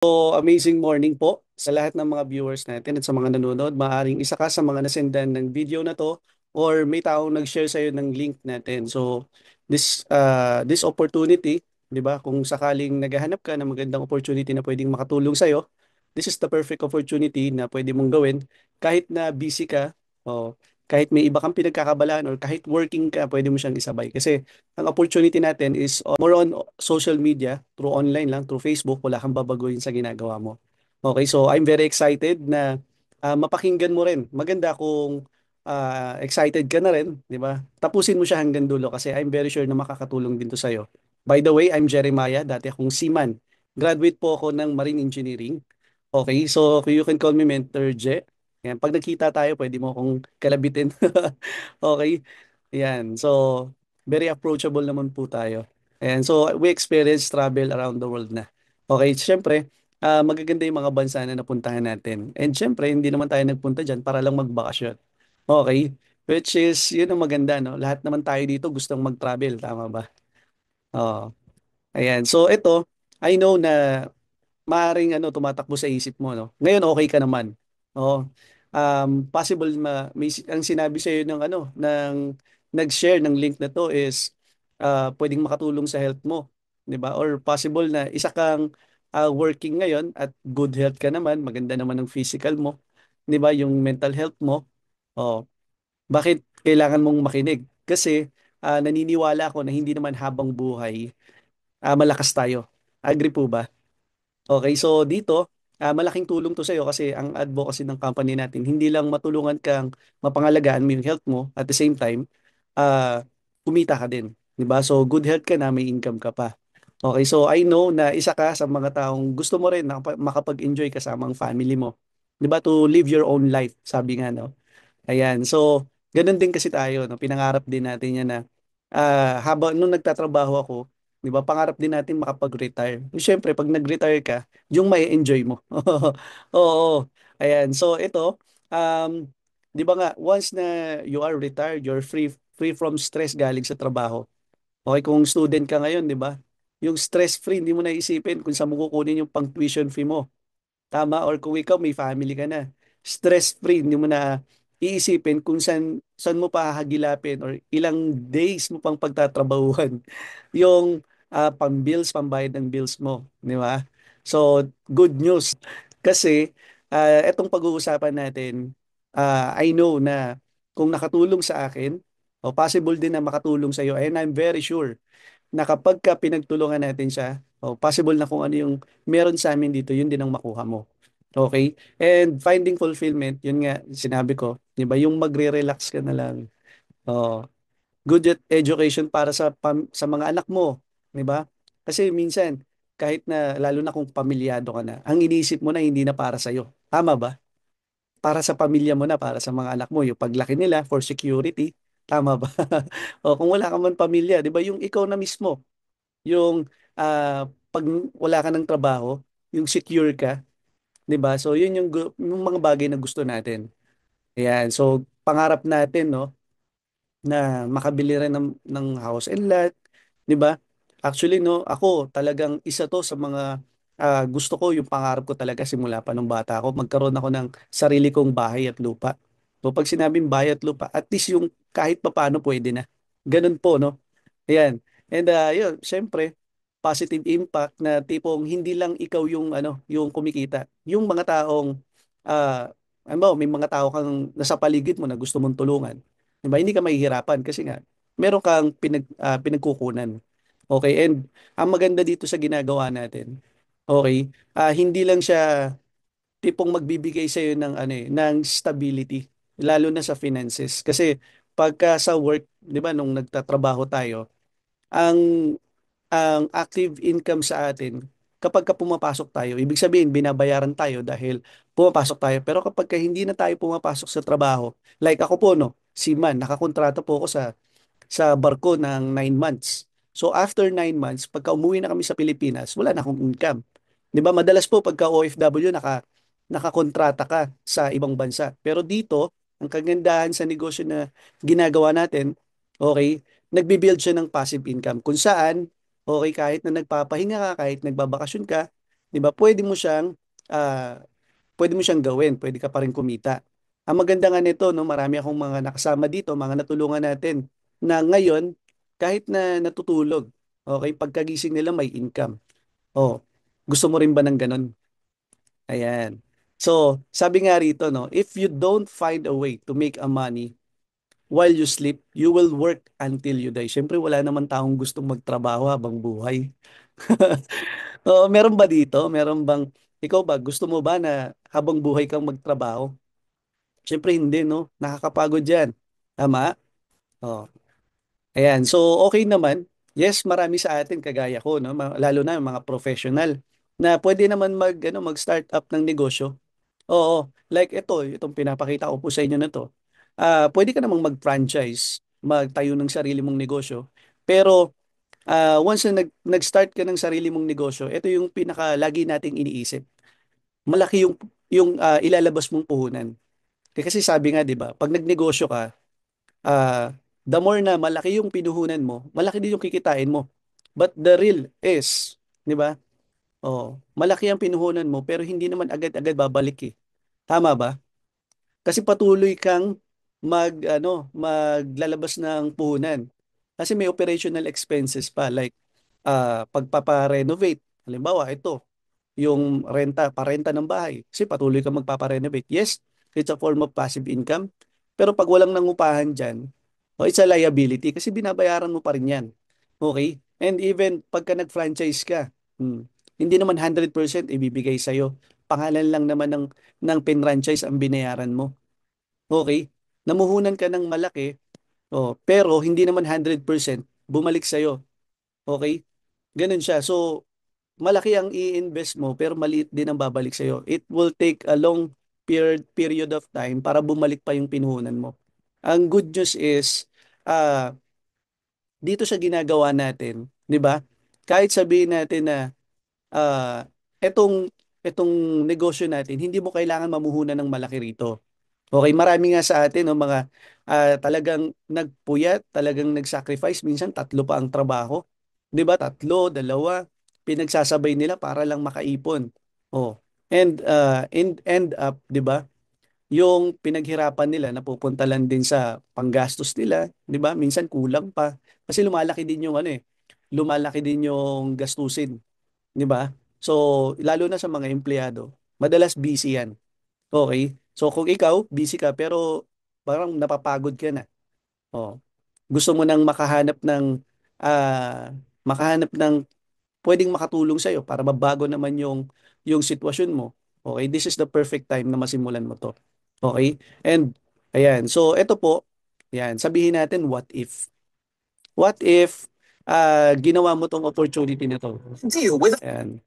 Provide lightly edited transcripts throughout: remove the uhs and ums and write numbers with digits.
So, amazing morning po sa lahat ng mga viewers natin at sa mga nanonood. Maaring isa ka sa mga nasendan ng video na to or may taong nag-share sa'yo ng link natin. So, this opportunity, di ba? Kung sakaling naghahanap ka ng magandang opportunity na pwedeng makatulong sa'yo, this is the perfect opportunity na pwede mong gawin kahit na busy ka o kahit may iba kang pinagkakabalaan or kahit working ka, pwede mo siyang isabay. Kasi ang opportunity natin is more on social media, through online lang, through Facebook, wala kang babaguhin sa ginagawa mo. Okay, so I'm very excited na mapakinggan mo rin. Maganda kung excited ka na rin, di ba? Tapusin mo siya hanggang dulo kasi I'm very sure na makakatulong din to sa'yo. By the way, I'm Jeremiah, dati akong seaman. Graduate po ako ng Marine Engineering. Okay, so you can call me Mentor Je. Yan, pag nagkita tayo, pwede mo akong kalabitin. Okay? Yan. So, very approachable naman po tayo. And so, we experience travel around the world na. Okay, syempre, magaganda yung mga bansa na napuntahan natin. And syempre, hindi naman tayo nagpunta dyan para lang magbakasyon. Okay? Which is, yun ang maganda, no? Lahat naman tayo dito gustong mag-travel, tama ba? Oo. Ayan. So, ito, I know na maaring tumatakbo sa isip mo, no? Ngayon okay ka naman. Oo. Possible ang sinabi sa iyo ng nag-share ng link na to is pwedeng makatulong sa health mo, 'di ba? Or possible na isa kang working ngayon at good health ka naman, maganda naman ang physical mo, 'di ba? Yung mental health mo. Oh, bakit kailangan mong makinig? Kasi naniniwala ako na hindi naman habang buhay malakas tayo. Agree po ba? Okay, so dito, malaking tulong to sa iyo kasi ang advocacy ng company natin, hindi lang matulungan kang mapangalagaan mo yung health mo, at the same time, ah, kumita ka din. 'Di ba? So good health ka na, may income ka pa. Okay, so I know na isa ka sa mga taong gusto mo rin na makapag-enjoy kasama ang family mo. 'Di ba? To live your own life, sabi nga, no? Ayan. So, ganun din kasi tayo, no? Pinangarap din natin yan na habang nung nagtatrabaho ako, 'di ba, pangarap din natin makapag-retire. Siyempre, pag nag-retire ka, yung may enjoy mo. Oo. Ayan. So, ito, um, 'di ba nga, once na you are retired, you're free from stress galing sa trabaho. Okay, kung student ka ngayon, 'di ba? Yung stress-free, hindi mo naisipin kung saan mo kukunin yung pang-tuition fee mo. Tama, or kung ikaw may family ka na, stress-free, hindi mo na iisipin kung saan mo pa hahagilapin or ilang days mo pang pagtatrabahuhan yung pang-bills, pambayad ng bills mo, di ba? So, good news. Kasi, etong pag-uusapan natin, I know na kung nakatulong sa akin, o possible din na makatulong sa iyo, and I'm very sure na kapag ka pinagtulungan natin siya, possible na kung ano yung meron sa amin dito, yun din ang makuha mo. Okay? And finding fulfillment, yun nga, sinabi ko, di ba, yung magre-relax ka na lang. Oh, good education para sa mga anak mo, di ba? Kasi minsan, kahit na, lalo na kung pamilyado ka na, ang iniisip mo na hindi na para sa'yo. Tama ba? Para sa pamilya mo na, para sa mga anak mo, yung paglaki nila for security. Tama ba? O kung wala ka man pamilya, di ba, yung ikaw na mismo, yung pag wala ka ng trabaho, yung secure ka, 'di ba? So yun yung mga bagay na gusto natin. Ayan, so pangarap natin, no, na makabili rin ng house and lot, 'di ba? Actually, no, ako talagang isa to sa mga gusto ko, yung pangarap ko talaga simula pa nung bata ako, magkaroon ako ng sarili kong bahay at lupa. So pag sinabing bahay at lupa, at least yung kahit papaano pwede na. Ganun po, no? Ayan. And yun, syempre, positive impact na tipong hindi lang ikaw yung yung kumikita. Yung mga taong ano ba, may mga tao kang nasa paligid mo na gusto mong tulungan. 'Di ba? Hindi ka mahihirapan kasi nga meron kang pinagkukunan. Okay? And ang maganda dito sa ginagawa natin, okay, hindi lang siya tipong magbibigay sa iyo ng ng stability lalo na sa finances. Kasi pagka sa work, 'di ba, nung nagtatrabaho tayo, ang active income sa atin kapag ka pumapasok tayo, ibig sabihin binabayaran tayo dahil pumapasok tayo. Pero kapag ka hindi na tayo pumapasok sa trabaho, like ako po, no, seaman, nakakontrata po ako sa barko ng 9 months. So after 9 months, pagka umuwi na kami sa Pilipinas, wala na akong income. 'Di ba? Madalas po pagka OFW nakakontrata ka sa ibang bansa. Pero dito, ang kagandahan sa negosyo na ginagawa natin, okay, nagbi-build siya ng passive income kung saan, okay, kahit na nagpapahinga ka, kahit nagbabakasyon ka, 'di ba? Ah, pwede mo siyang gawin, pwede ka pa rin kumita. Ang maganda nga nito, no, marami akong mga nakasama dito, mga natulungan natin na ngayon kahit na natutulog, okay, pagkagising nila may income. Oh, gusto mo rin ba ng ganun? Ayan. So, sabi nga rito, no, if you don't find a way to make a money while you sleep, you will work until you die. Siyempre, wala naman taong gustong magtrabaho habang buhay. Oo, meron ba dito? Meron bang, ikaw ba, gusto mo ba na habang buhay kang magtrabaho? Siyempre hindi, no? Nakakapagod yan. Tama? Oh. Ayan. So, okay naman. Yes, marami sa atin, kagaya ko, no? Lalo na yung mga professional, na pwede naman mag-start up ng negosyo. Oo. Like itong pinapakita ko po sa inyo na to. Pwede ka namang mag-franchise, magtayo ng sarili mong negosyo. Pero once na nag-start ka ng sarili mong negosyo, ito yung pinaka lagi nating iniisip. Malaki yung ilalabas mong puhunan. Kasi sabi nga, 'di ba, pag nagnegosyo ka, the more na malaki yung pinuhunan mo, malaki din yung kikitain mo. But the real is, 'di ba? Oh, malaki ang pinuhunan mo pero hindi naman agad-agad babalik eh. Tama ba? Kasi patuloy kang maglalabas ng puhunan. Kasi may operational expenses pa like pagpapa-renovate. Halimbawa, ito, yung parenta ng bahay. Kasi patuloy kang magpapa-renovate. Yes, it's a form of passive income. Pero pag walang nangupahan dyan, oh, it's a liability kasi binabayaran mo pa rin yan. Okay? And even pagka nag-franchise ka, hindi naman 100% ibibigay sa'yo. Pangalan lang naman ng pinranchise ang binayaran mo. Okay? Namuhunan ka ng malaki, oh, pero hindi naman 100% bumalik sa'yo. Okay? Ganun siya. So, malaki ang i-invest mo pero maliit din ang babalik sa'yo. It will take a long period of time para bumalik pa yung pinuhunan mo. Ang good news is, ah, dito sa ginagawa natin, 'di ba? Kahit sabihin natin na ah, etong etong negosyo natin, hindi mo kailangan mamuhunan ng malaki rito. Okay, marami nga sa atin, no, mga talagang nagpuyat, talagang nag-sacrifice, minsan tatlo pa ang trabaho. 'Di ba? Tatlo, dalawa, pinagsasabay nila para lang makaipon. Oh. And end up, 'di ba? Yung pinaghirapan nila napupunta lang din sa panggastos nila, 'di ba? Minsan kulang pa kasi lumalaki din yung lumalaki din yung gastusin, 'di ba? So, lalo na sa mga empleyado, madalas busy 'yan. Okay? So kung ikaw, busy ka pero parang napapagod ka na. Oh. Gusto mo nang makahanap ng pwedeng makatulong sa iyo para mabago naman yung sitwasyon mo. Okay? This is the perfect time na masimulan mo 'to. Okay? And ayan. So ito po, ayan, sabihin natin what if. What if ginawa mo tong opportunity na 'to? Ayan.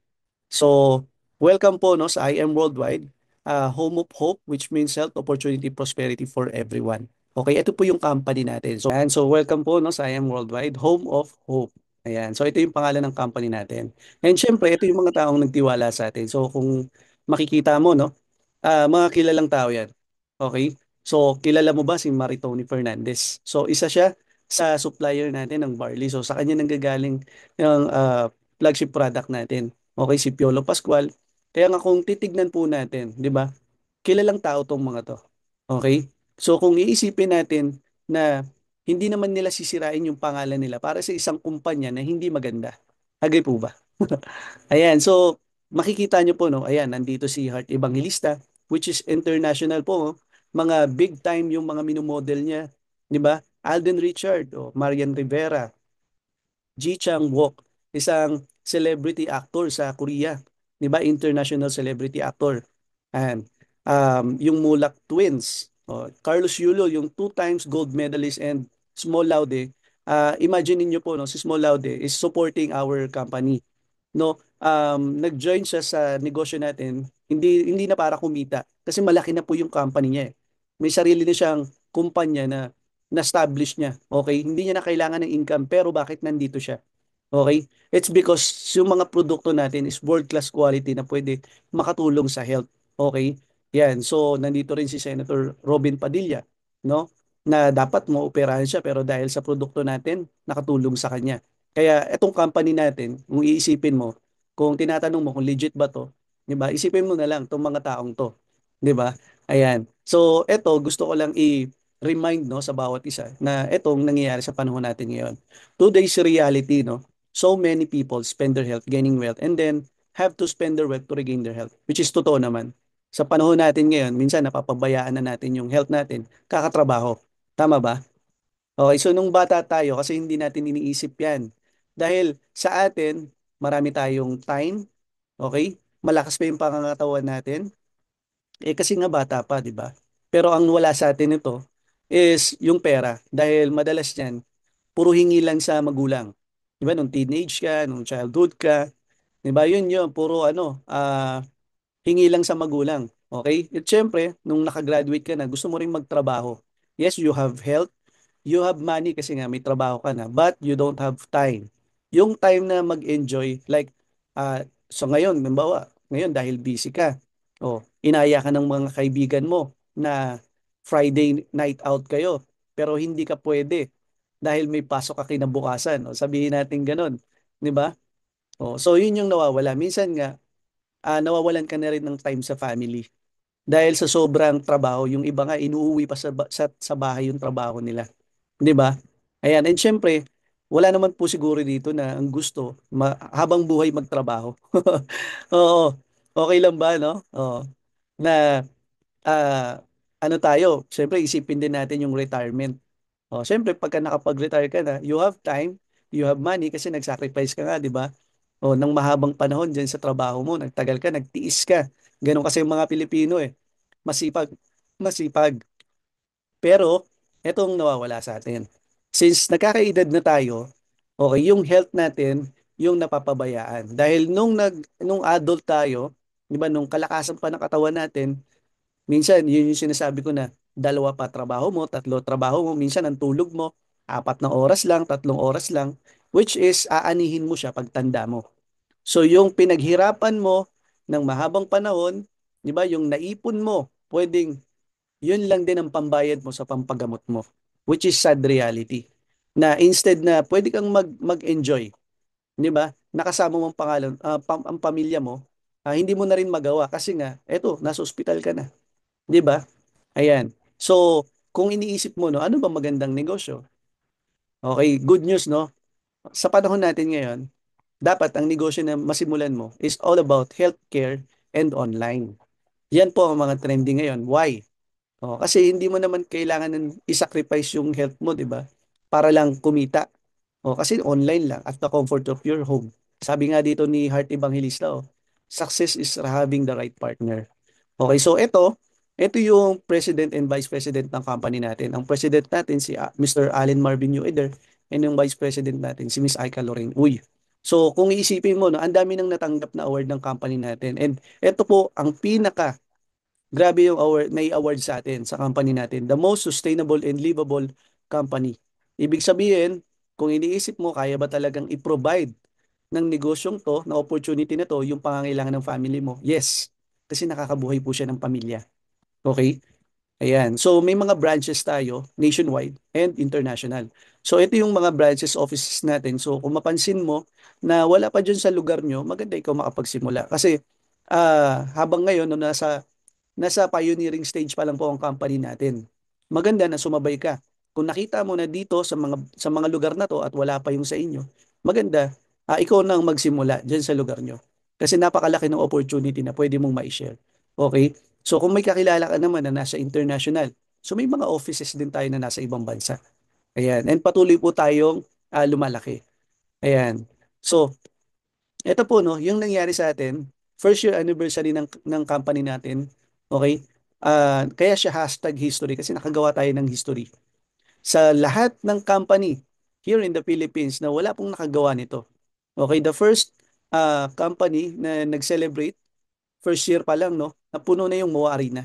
So, welcome po, no, sa I Am Worldwide, Home of Hope, which means health, opportunity, prosperity for everyone. Okay, ito po yung company natin. So welcome po, no, sa I Am Worldwide, Home of Hope. Ayan, so ito yung pangalan ng company natin. And syempre, ito yung mga taong nagtiwala sa atin. So kung makikita mo, no, mga kilalang tao yan. Okay? So, kilala mo ba si Maritoni Fernandez? So, isa siya sa supplier natin ng barley. So, sa kanya nanggagaling yung flagship product natin. Okay, si Piolo Pascual. Kaya nga kung titignan po natin, 'di ba? Kilalang tao tong mga to. Okay? So kung iisipin natin na hindi naman nila sisirain yung pangalan nila para sa isang kumpanya na hindi maganda. Agree po ba? Ayan, so makikita nyo po, no? Ayan, nandito si Heart Evangelista, which is international po. Oh. Mga big time yung mga minomodel niya, 'di ba? Alden Richard, oh, Marian Rivera, Ji Chang-wook, isang celebrity actor sa Korea, 'di ba? International celebrity actor. And yung Mulak Twins, Carlos Yulo, yung two times gold medalist, and Small Laude. Imagine niyo po, no, si Small Laude is supporting our company. No, nag-join siya sa negosyo natin, hindi na para kumita kasi malaki na po yung company niya. May sarili na siyang kumpanya na-establish niya. Okay? Hindi niya na kailangan ng income pero bakit nandito siya? Okay? It's because yung mga produkto natin is world-class quality na pwede makatulong sa health. Okay? Yan. So, nandito rin si Senator Robin Padilla, no? Na dapat mo operahan siya pero dahil sa produkto natin, nakatulong sa kanya. Kaya itong company natin, kung iisipin mo, kung tinatanong mo kung legit ba to, 'di ba? Isipin mo na lang tong mga taong to, 'di ba? Ayan. So, eto gusto ko lang i-remind no sa bawat isa na etong nangyayari sa panahon natin ngayon. Today's reality, no. So many people spend their health gaining wealth and then have to spend their wealth to regain their health, which is totoo naman. Sa panahon natin ngayon, minsan napapabayaan na natin yung health natin, kakatrabaho. Tama ba? Okay, so nung bata tayo, kasi hindi natin iniisip yan. Dahil sa atin, marami tayong time, okay? Malakas pa yung pangangatawan natin. Eh kasi nga bata pa, di ba? Pero ang wala sa atin ito is yung pera. Dahil madalas yan, puro hingi lang sa magulang. Di ba? Nung teenage ka, nung childhood ka, di ba? Yun yun, puro hingi lang sa magulang. Okay? At syempre, nung nakagraduate ka na, gusto mo rin magtrabaho. Yes, you have health, you have money kasi nga may trabaho ka na, but you don't have time. Yung time na mag-enjoy, like, so ngayon, halimbawa, ngayon dahil busy ka, inaya ka ng mga kaibigan mo na Friday night out kayo, pero hindi ka pwede dahil may pasok ka kinabukasan. O, sabihin natin ganun, di ba? So yun yung nawawala. Minsan nga, nawawalan ka na rin ng time sa family. Dahil sa sobrang trabaho, yung iba nga inuuwi pa sa bahay yung trabaho nila. 'Di ba? Ayan, and syempre, wala naman po siguro dito na ang gusto habang buhay magtrabaho. Oo. Okay lang ba, no? Oo. Na ano tayo, syempre isipin din natin yung retirement. Syempre pagka nakapag-retire ka na, you have time, you have money kasi nag-sacrifice ka nga, 'di ba? Ng mahabang panahon diyan sa trabaho mo, nagtagal ka, nagtiis ka. Ganun kasi yung mga Pilipino eh. Masipag, masipag. Pero, etong nawawala sa atin. Since nagkakaedad na tayo, okay, yung health natin, yung napapabayaan. Dahil nung adult tayo, di ba, nung kalakasan pa ng katawan natin, minsan, yun yung sinasabi ko na, dalawa pa trabaho mo, tatlo trabaho mo, minsan ang tulog mo, 4 na oras lang, 3 oras lang, which is aanihin mo siya pagtanda mo. So, yung pinaghirapan mo ng mahabang panahon, di ba, yung naipon mo, pwedeng yun lang din ang pambayad mo sa pampagamot mo, which is sad reality. Na instead na pwede kang mag-enjoy, di ba? Nakasama mo ang pangalan, ang pamilya mo, hindi mo na rin magawa kasi nga, eto, nasa ospital ka na, di ba? Ayan. So, kung iniisip mo, no, ano ba magandang negosyo? Okay, good news, no? Sa panahon natin ngayon, dapat ang negosyo na masimulan mo is all about healthcare and online. Yan po ang mga trending ngayon. Why? Kasi hindi mo naman kailangan i-sacrifice yung health mo, 'di ba? Para lang kumita. Kasi online lang at the comfort of your home. Sabi nga dito ni Heart Evangelista, success is having the right partner. Okay, so ito yung president and vice president ng company natin. Ang president natin si Mr. Allen Marvin Ueder and yung vice president natin si Miss Aika Lorraine Uy. So kung iisipin mo, no, ang dami nang natanggap na award ng company natin. And ito po ang pinaka grabe yung award, may award sa atin, sa company natin. The most sustainable and livable company. Ibig sabihin, kung iniisip mo, kaya ba talagang i-provide ng negosyong to, na opportunity na to, yung pangangailangan ng family mo? Yes. Kasi nakakabuhay po siya ng pamilya. Okay? Ayan. So, may mga branches tayo, nationwide and international. So, ito yung mga branches offices natin. So, kung mapansin mo na wala pa dyan sa lugar nyo, maganda ikaw makapagsimula. Kasi, habang ngayon, no, nasa pioneering stage pa lang po ang company natin. Maganda na sumabay ka. Kung nakita mo na dito sa mga lugar na to at wala pa yung sa inyo, maganda ikaw nang magsimula diyan sa lugar nyo. Kasi napakalaki ng opportunity na pwede mong ma-share. Okay? So kung may kakilala ka naman na nasa international, so may mga offices din tayo na nasa ibang bansa. Ayan. And patuloy po tayong lumalaki. Ayan. So, ito po no, yung nangyari sa atin, first year anniversary ng company natin, okay? Kaya siya hashtag history kasi nakagawa tayo ng history. Sa lahat ng company here in the Philippines na wala pong nakagawa nito. Okay, the first company na nag-celebrate, first year pa lang, no, napuno na yung MOA Arena.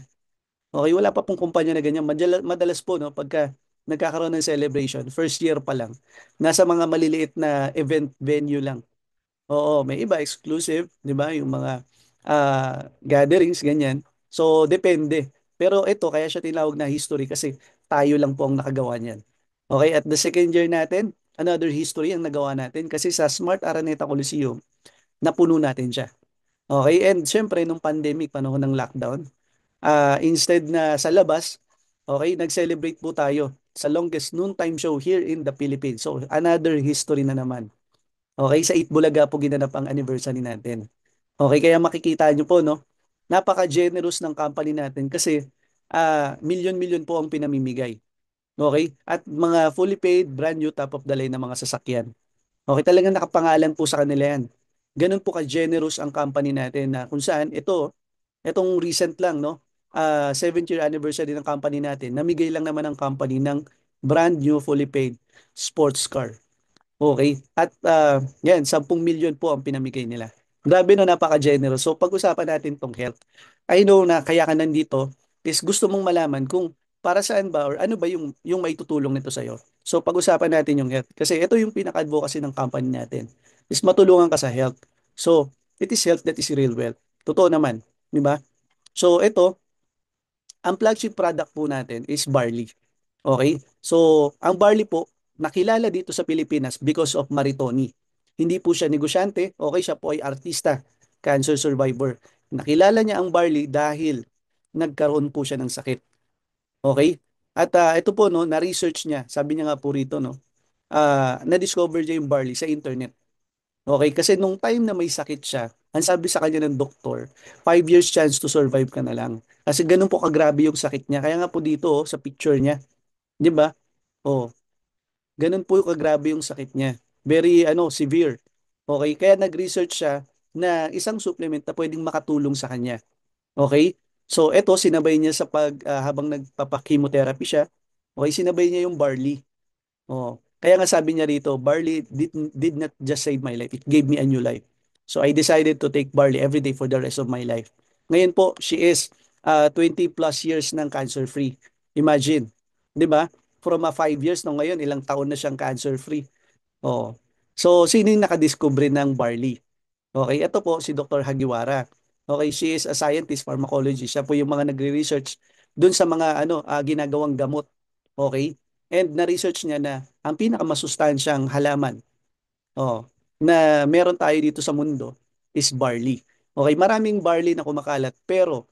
Okay, wala pa pong kumpanya na ganyan. Madalas po, no, pagka nagkakaroon ng celebration, first year pa lang, nasa mga maliliit na event venue lang. Oo, may iba exclusive, 'di ba? Yung mga gatherings ganyan. So depende. Pero ito kaya siya tinawag na history kasi tayo lang po ang nakagawa niyan. Okay, at the second year natin, another history ang nagawa natin kasi sa Smart Araneta Coliseum, napuno natin siya. Okay, and syempre nung pandemic, panahon ng lockdown, instead na sa labas, okay, nag-celebrate po tayo sa longest noontime show here in the Philippines. So, another history na naman. Okay, sa Itbulaga po ginanap ang anniversary natin. Okay, kaya makikita nyo po, no? Napaka-generous ng company natin kasi milyon-milyon po ang pinamimigay. Okay? At mga fully paid, brand new, top of the line na mga sasakyan. Okay, talagang nakapangalan po sa kanila yan. Ganun po ka-generous ang company natin na kung saan itong recent lang, no? 7th year anniversary ng company natin, namigay lang naman ng company ng brand new fully paid sports car. Okay. At yan, 10 milyon po ang pinamigay nila. Grabe no, napaka-generous. So pag-usapan natin tong health. I know na kaya ka nandito is gusto mong malaman kung para saan ba or ano ba yung maitutulong nito sa'yo. So pag-usapan natin yung health. Kasi ito yung pinaka-advocacy ng company natin is matulungan ka sa health. So it is health that is real wealth. Totoo naman. Di ba? So ito, ang flagship product po natin is barley. Okay? So, ang barley po, nakilala dito sa Pilipinas because of Maritoni. Hindi po siya negosyante, okay, siya po ay artista, cancer survivor. Nakilala niya ang barley dahil nagkaroon po siya ng sakit. Okay? At ito po, no, na-research niya, sabi niya nga po rito, no, na-discover niya yung barley sa internet. Okay, kasi nung time na may sakit siya, ang sabi sa kanya ng doktor, 5 years chance to survive ka na lang. Kasi ganun po kagrabe yung sakit niya. Kaya nga po dito, sa picture niya, di ba? Oh, ganun po kagrabe yung sakit niya. Very, severe. Okay, kaya nag-research siya na isang supplement na pwedeng makatulong sa kanya. Okay? So, eto, sinabay niya sa habang nagpapa-chemotherapy siya, okay, sinabay niya yung barley. Oh, kaya nga sabi niya rito, barley did not just save my life, it gave me a new life. So I decided to take barley every day for the rest of my life. Ngayon po, she is 20 plus years ng cancer-free. Imagine, 'di ba? From 5 years no ngayon, ilang taon na siyang cancer-free. Oh. So sino yung nakadiscover ng barley? Okay, ito po si Dr. Hagiwara. Okay, she is a scientist, pharmacologist. Siya po yung mga nagre-research dun sa mga ginagawang gamot. Okay? And na-research niya na ang pinakamasustansyang halaman na meron tayo dito sa mundo is barley. Okay, maraming barley na kumakalat pero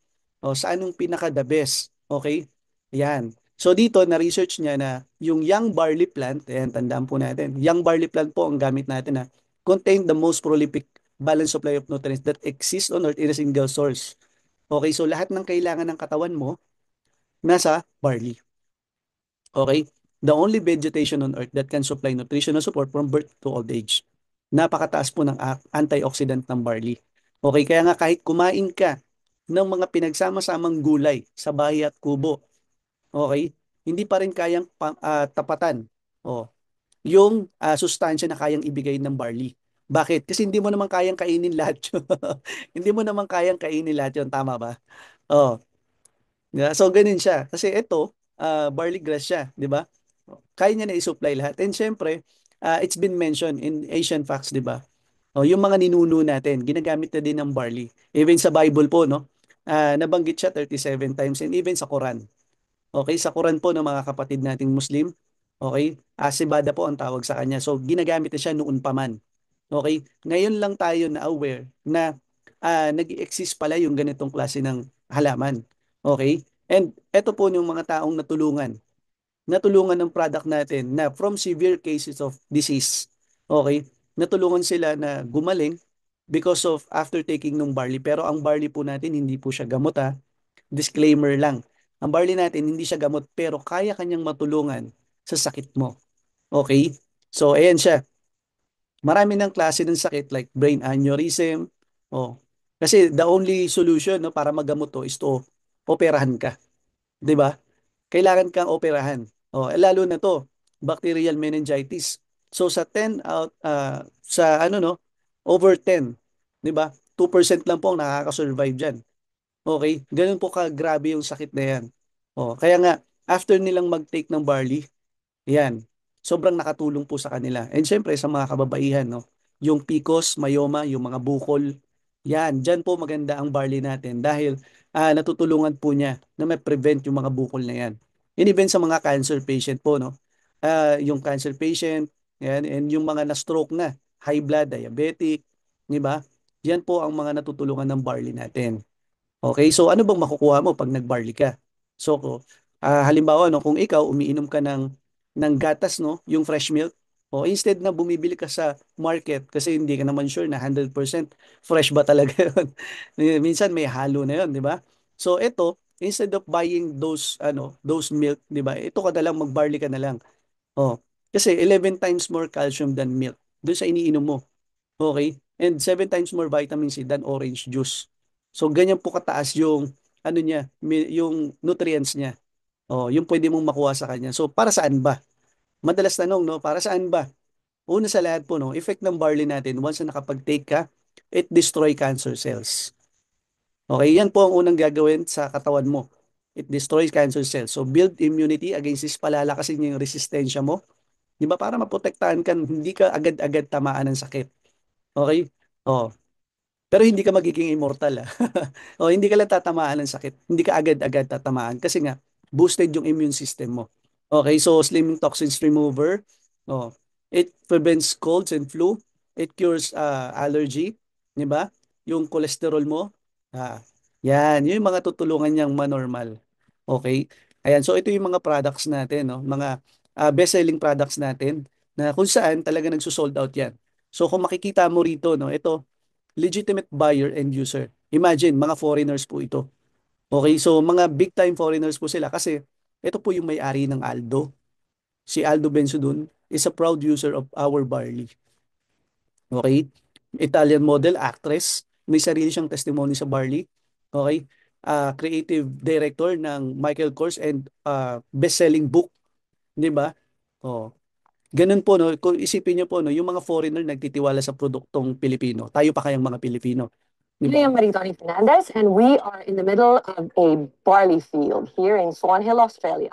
saan yung pinaka the best? Okay? Yan. So dito na-research niya na yung young barley plant, ayan, tandaan po natin, young barley plant po ang gamit natin na contain the most prolific balanced supply of nutrients that exist on Earth in a single source. Okay, so lahat ng kailangan ng katawan mo nasa barley. Okay? The only vegetation on Earth that can supply nutritional support from birth to old age. Napakataas po ng antioxidant ng barley. Okay, kaya nga kahit kumain ka ng mga pinagsama-samang gulay sa bahay at kubo, okay, hindi pa rin kayang tapatan yung sustansya na kayang ibigay ng barley. Bakit? Kasi hindi mo naman kayang kainin lahat yun. Hindi mo naman kayang kainin lahat yun. Tama ba? Oh, yeah, so ganun siya. Kasi ito, barley grass siya, di ba? Kaya niya na i-supply lahat. And syempre, it's been mentioned in Asian facts, di ba? Yung mga ninuno natin, ginagamit na din ng barley. Even sa Bible po, no? Nabanggit siya 37 times and even sa Quran. Okay, sa Quran po ng mga kapatid nating Muslim, okay, asibada po ang tawag sa kanya. So, ginagamit na siya noon pa man. Okay, ngayon lang tayo na aware na nag-exist pala yung ganitong klase ng halaman. Okay, and eto po yung mga taong natulungan ng product natin na from severe cases of disease. Okay, natulungan sila na gumaling because of after taking ng barley. Pero ang barley po natin, hindi po siya gamot ha. Disclaimer lang. Ang barley natin, hindi siya gamot, pero kaya kanyang matulungan sa sakit mo. Okay? So, ayan siya. Marami ng klase ng sakit like brain aneurysm. Oh. Kasi the only solution no, para magamot to is to operahan ka. 'Di ba? Kailangan kang operahan. Lalo na to, bacterial meningitis. So sa 10 out sa over 10, 'di ba? 2% lang po ang nakaka-survive diyan. Okay? Ganun po ka-grabe yung sakit na 'yan. Kaya nga after nilang mag-take ng barley, yan. Sobrang nakatulong po sa kanila. And syempre sa mga kababaihan, no? Yung PCOS, myoma, yung mga bukol, yan. Diyan po maganda ang barley natin dahil natutulungan po niya na ma-prevent yung mga bukol na yan. And even sa mga cancer patient po, no? Yung cancer patient, yan, and yung mga na-stroke na, high blood, diabetic, di ba? Yan po ang mga natutulungan ng barley natin. Okay, so ano bang makukuha mo pag nag-barley ka? So, halimbawa, no, kung ikaw umiinom ka ng gatas, no, yung fresh milk, o instead na bumibili ka sa market kasi hindi ka naman sure na 100% fresh ba talaga yun. Minsan may halo na yun, di ba? So, ito, instead of buying those milk, di ba? Ito ka na lang, mag-barley ka na lang. Oh, kasi 11 times more calcium than milk doon sa iniinom mo. Okay? And 7 times more vitamin C than orange juice. So ganyan po kataas yung ano niya, yung nutrients niya. Oh, yung pwede mong makuha sa kanya. So para saan ba? Madalas tanong, no, para saan ba? Una sa lahat po, no, effect ng barley natin once na nakapag-take ka, it destroy cancer cells. Okay, yan po ang unang gagawin sa katawan mo. It destroys cancer cells. So build immunity against this, palalakasin niya yung resistensya mo. Di ba? Para maprotektahan ka, hindi ka agad-agad tamaan ng sakit. Okay? Oh, pero hindi ka magiging immortal ah. O hindi ka lang tatamaan ng sakit. Hindi ka agad-agad tatamaan kasi nga boosted yung immune system mo. Okay, so Slimming Toxins Remover. Oh, it prevents colds and flu. It cures allergy, 'di ba? Yung cholesterol mo. Ah, yan, yung mga tutulungan niyang manormal. Okay? Ayan, so ito yung mga products natin, no? Mga best-selling products natin na kung saan talaga nagso-sold out 'yan. So kung makikita mo rito, no, ito legitimate buyer and user. Imagine, mga foreigners po ito. Okay, so mga big time foreigners po sila kasi ito po yung may-ari ng Aldo. Si Aldo Benzodun is a proud user of our barley. Okay? Italian model, actress, may sarili siyang testimony sa barley. Okay? Creative director ng Michael Kors and best-selling book, 'di ba? Oh, ganun po no, kung isipin niyo po no, yung mga foreigner nagtitiwala sa produktong Pilipino. Tayo pa kayang mga Pilipino, 'di I ba? am Maritoni Fernandez, and we are in the middle of a barley field here in Swan Hill, Australia.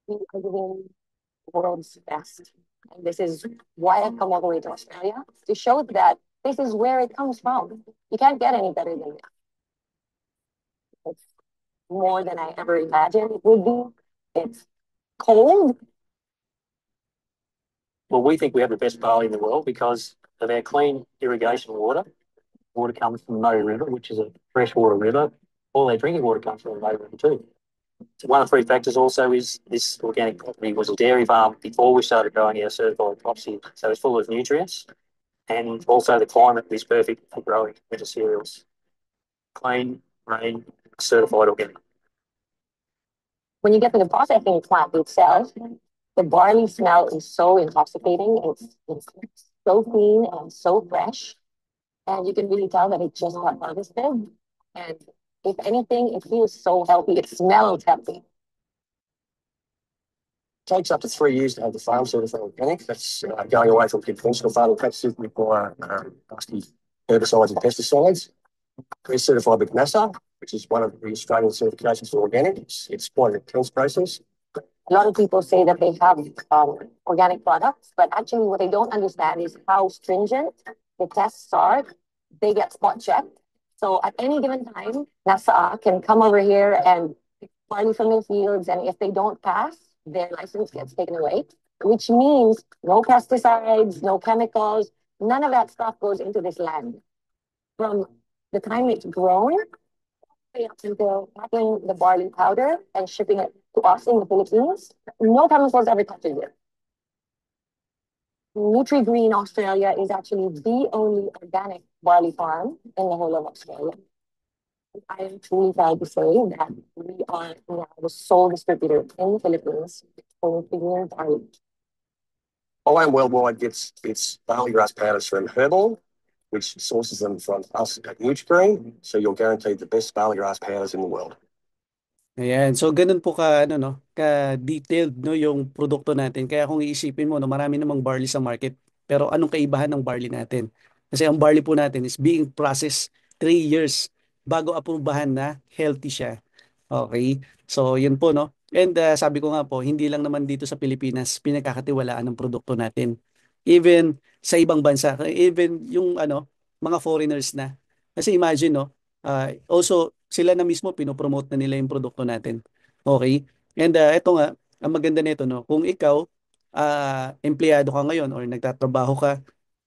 We are doing the world's best. And this is why I've come all the way to Australia to show that this is where it comes from. You can't get any better than this. It's more than I ever imagined it would be. It's cold. Well, we think we have the best barley in the world because of our clean irrigation water. Water comes from the Murray River, which is a freshwater river. All our drinking water comes from the Murray River too. So one of the three factors also is this organic property was a dairy farm before we started growing our certified crops here. So it's full of nutrients and also the climate is perfect for growing winter cereals. Clean, rain, certified organic. When you get to the processing plant itself, the barley smell is so intoxicating. It's so clean and so fresh. And you can really tell that it just got harvested. And if anything, it feels so healthy. It smells healthy. It takes up to 3 years to have the farm certified organic. That's going away from conventional farming practices that require nasty herbicides and pesticides. We're certified with NASA, which is one of the Australian certifications for organic. It's quite an intense process. A lot of people say that they have organic products, but actually, what they don't understand is how stringent the tests are. They get spot checked. So at any given time, NASA can come over here and barley from their fields, and if they don't pass, their license gets taken away, which means no pesticides, no chemicals, none of that stuff goes into this land. From the time it's grown up until packing the barley powder and shipping it to us in the Philippines, no chemicals ever touches it. Nutri-Green Australia is actually the only organic barley farm in the whole of Australia. I am truly proud to say that we are now the sole distributor in the Philippines for Nutri-Green barley. IAM Worldwide gets its barley grass powders from Herbal, which sources them from us at Nutri-Green. So you're guaranteed the best barley grass powders in the world. Ayan, so ganun po ka ano no, ka detailed no yung produkto natin. Kaya kung iisipin mo no, marami namang barley sa market. Pero anong kaibahan ng barley natin? Kasi ang barley po natin is being processed 3 years bago aprubahan na healthy siya. Okay? So yun po no. And sabi ko nga po, hindi lang naman dito sa Pilipinas pinagkakatiwalaan ng produkto natin. Even sa ibang bansa, even yung ano, mga foreigners na. Kasi imagine no, also sila na mismo pinopromote na nila yung produkto natin. Okay? And ito nga, ang maganda nito, no, kung ikaw, empleyado ka ngayon or nagtatrabaho ka,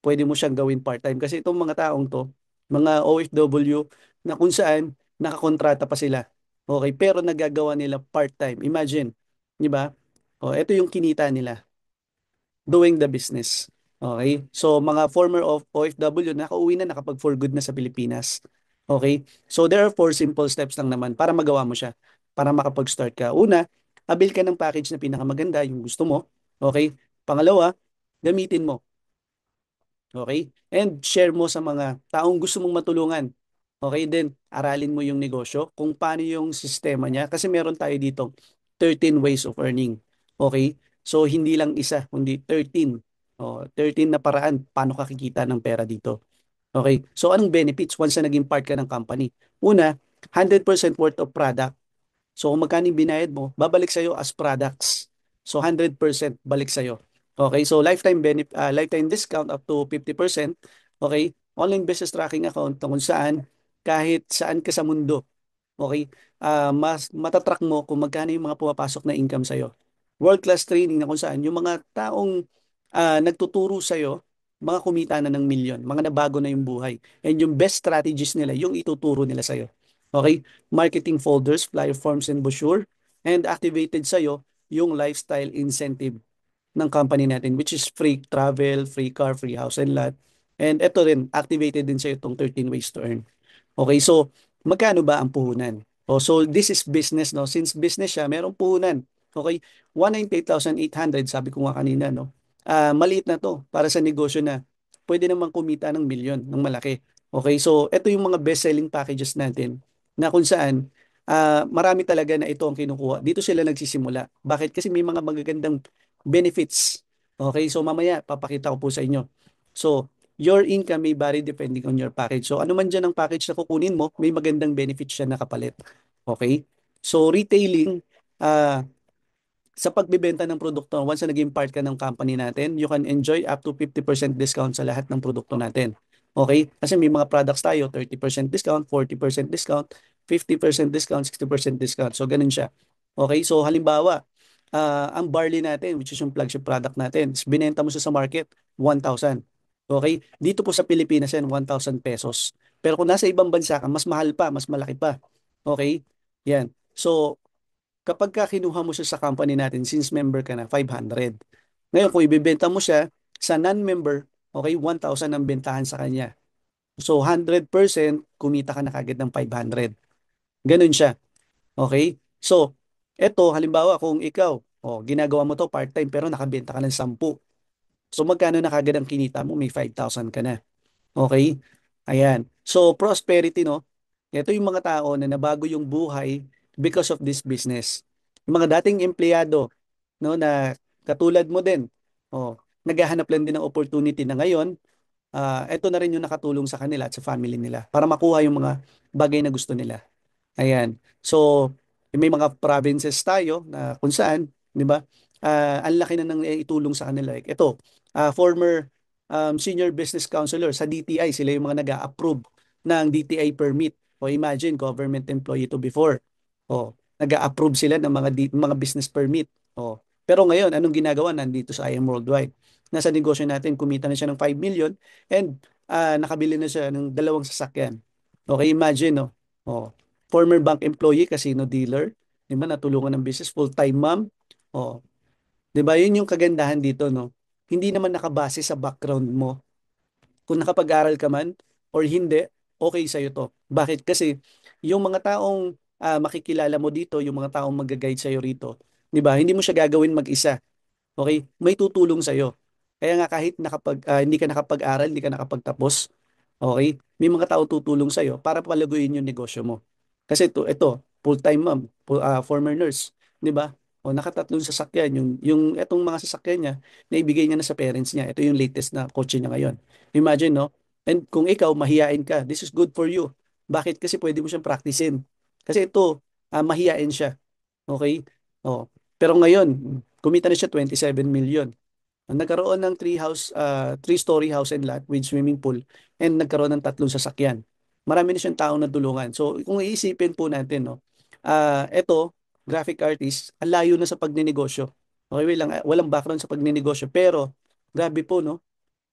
pwede mo siyang gawin part-time. Kasi itong mga taong to, mga OFW, na kung saan nakakontrata pa sila. Okay, pero nagagawa nila part-time. Imagine, di ba? O, ito yung kinita nila doing the business. Okay? So, mga former of OFW, nakauwi na, nakapag-for good na sa Pilipinas. Okay? So, there are four simple steps lang naman para magawa mo siya, para makapag-start ka. Una, abil ka ng package na pinakamaganda, yung gusto mo. Okay? Pangalawa, gamitin mo. Okay? And share mo sa mga taong gusto mong matulungan. Okay din, aralin mo yung negosyo, kung paano yung sistema niya. Kasi meron tayo dito 13 ways of earning. Okay? So, hindi lang isa, kundi 13. 13 na paraan paano ka kikita ng pera dito. Okay? So, anong benefits once na naging part ka ng company? Una, 100% worth of product. So kung magkano yung binayad mo, babalik sa'yo as products. So 100% balik sa'yo. Okay, so lifetime discount up to 50%. Okay, online business tracking account na kung saan kahit saan ka sa mundo, okay, mas matatrack mo kung magkano yung mga pumapasok na income sa'yo. World-class training na kung saan yung mga taong nagtuturo sa'yo, mga kumita na ng milyon, mga nabago na yung buhay. And yung best strategies nila, yung ituturo nila sa'yo. Okay? Marketing folders, flyer forms, and brochure. And activated sa'yo yung lifestyle incentive ng company natin, which is free travel, free car, free house and lot. And ito rin, activated din sa'yo itong 13 ways to earn. Okay, so magkano ba ang puhunan? So this is business, no? Since business siya, merong puhunan. Okay, 198,800 sabi ko nga kanina, no? Maliit na to para sa negosyo na pwede namang kumita ng milyon, ng malaki. Okay, so ito yung mga best-selling packages natin na kung saan marami talaga na ito ang kinukuha. Dito sila nagsisimula. Bakit? Kasi may mga magagandang benefits. Okay, so mamaya papakita ko po sa inyo. So, your income may vary depending on your package. So, ano man dyan ang package na kukunin mo, may magandang benefits siya na kapalit. Okay? So, retailing, ah, sa pagbebenta ng produkto, once na naging part ka ng company natin, you can enjoy up to 50% discount sa lahat ng produkto natin. Okay? Kasi may mga products tayo, 30% discount, 40% discount, 50% discount, 60% discount. So, ganun siya. Okay? So, halimbawa, ang barley natin, which is yung flagship product natin, binenta mo siya sa market, 1,000. Okay? Dito po sa Pilipinas yan, 1,000 pesos. Pero kung nasa ibang bansa ka, mas mahal pa, mas malaki pa. Okay? Yan. So, kapag ka kinuha mo siya sa company natin, since member ka na, 500. Ngayon, kung ibibenta mo siya sa non-member, okay, 1,000 ang bentahan sa kanya. So, 100% kumita ka na kagad ng 500. Ganun siya. Okay? So, eto, halimbawa, kung ikaw, ginagawa mo to part-time pero nakabenta ka ng 10. So, magkano na kagad ang kinita mo? May 5,000 ka na. Okay? Ayan. So, prosperity, no? Ito yung mga tao na nabago yung buhay because of this business. Yung mga dating empleyado, no, na katulad mo din, naghahanap lang din ng opportunity na ngayon, ito na rin yung nakatulong sa kanila at sa family nila para makuha yung mga bagay na gusto nila. Ayan. So, may mga provinces tayo na kung saan, di ba, ang laki na nang itulong sa kanila. Like, ito, former senior business counselor sa DTI, sila yung mga nag-a-approve ng DTI permit. O imagine, government employee to before. Nag-a-approve sila ng mga business permit. Pero ngayon, anong ginagawa? Nandito sa IM Worldwide. Nasa negosyo natin, kumita na siya ng 5 million and nakabili na siya ng 2 sasakyan. Okay, imagine, no? Former bank employee, casino dealer, 'di ba, natulungan ng business, full-time mom. Oh, 'di ba? 'Yun yung kagandahan dito, no? Hindi naman nakabase sa background mo. Kung nakapag-aral ka man or hindi, okay sa 'to. Bakit? Kasi yung mga taong makikilala mo dito, yung mga taong mag-guide sa iyo rito, 'di ba? Hindi mo siya gagawin mag-isa. Okay? May tutulong sa iyo. Kaya nga kahit hindi ka nakapag-aral, hindi ka nakapagtapos, okay? May mga tao tutulong sa iyo para palaguin yung negosyo mo. Kasi ito full-time mom, former nurse, 'di ba? O nakatatlong sasakyan, yung etong mga sasakyan niya, naibigay niya na sa parents niya. Ito yung latest na kotse niya ngayon. Imagine, no? And kung ikaw mahiyain ka, this is good for you. Bakit? Kasi pwede mo siyang practicein. Kasi ito, mahiyain siya. Okay? Pero ngayon, kumita na siya 27 million. Nagkaroon ng three-story house and lot with swimming pool and nagkaroon ng 3 sasakyan. Marami na siyang taong natulungan. So, kung iisipin po natin, no, ito, graphic artist, ang layo na sa pagninegosyo. Okay, walang background sa pagninegosyo. Pero, grabe po, no?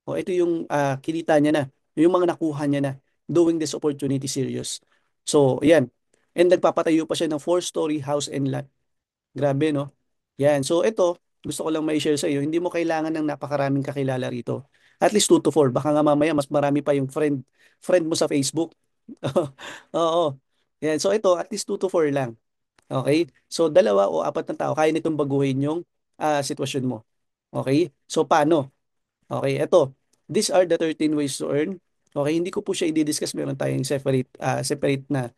O, ito yung kinita niya na. Yung mga nakuha niya na doing this opportunity serious. So, yan. And nagpapatayo pa siya ng 4-story house and lot. Grabe, no? Yan. So, ito, gusto ko lang may-share sa iyo. Hindi mo kailangan ng napakaraming kakilala rito. At least 2 to 4. Baka nga mamaya, mas marami pa yung friend mo sa Facebook. Oo. Yan. So, ito, at least 2 to 4 lang. Okay? So, 2 o 4 na tao, kaya nitong baguhin yung sitwasyon mo. Okay? So, paano? Okay, eto. These are the 13 ways to earn. Okay, hindi ko po siya i-discuss. Meron tayong separate na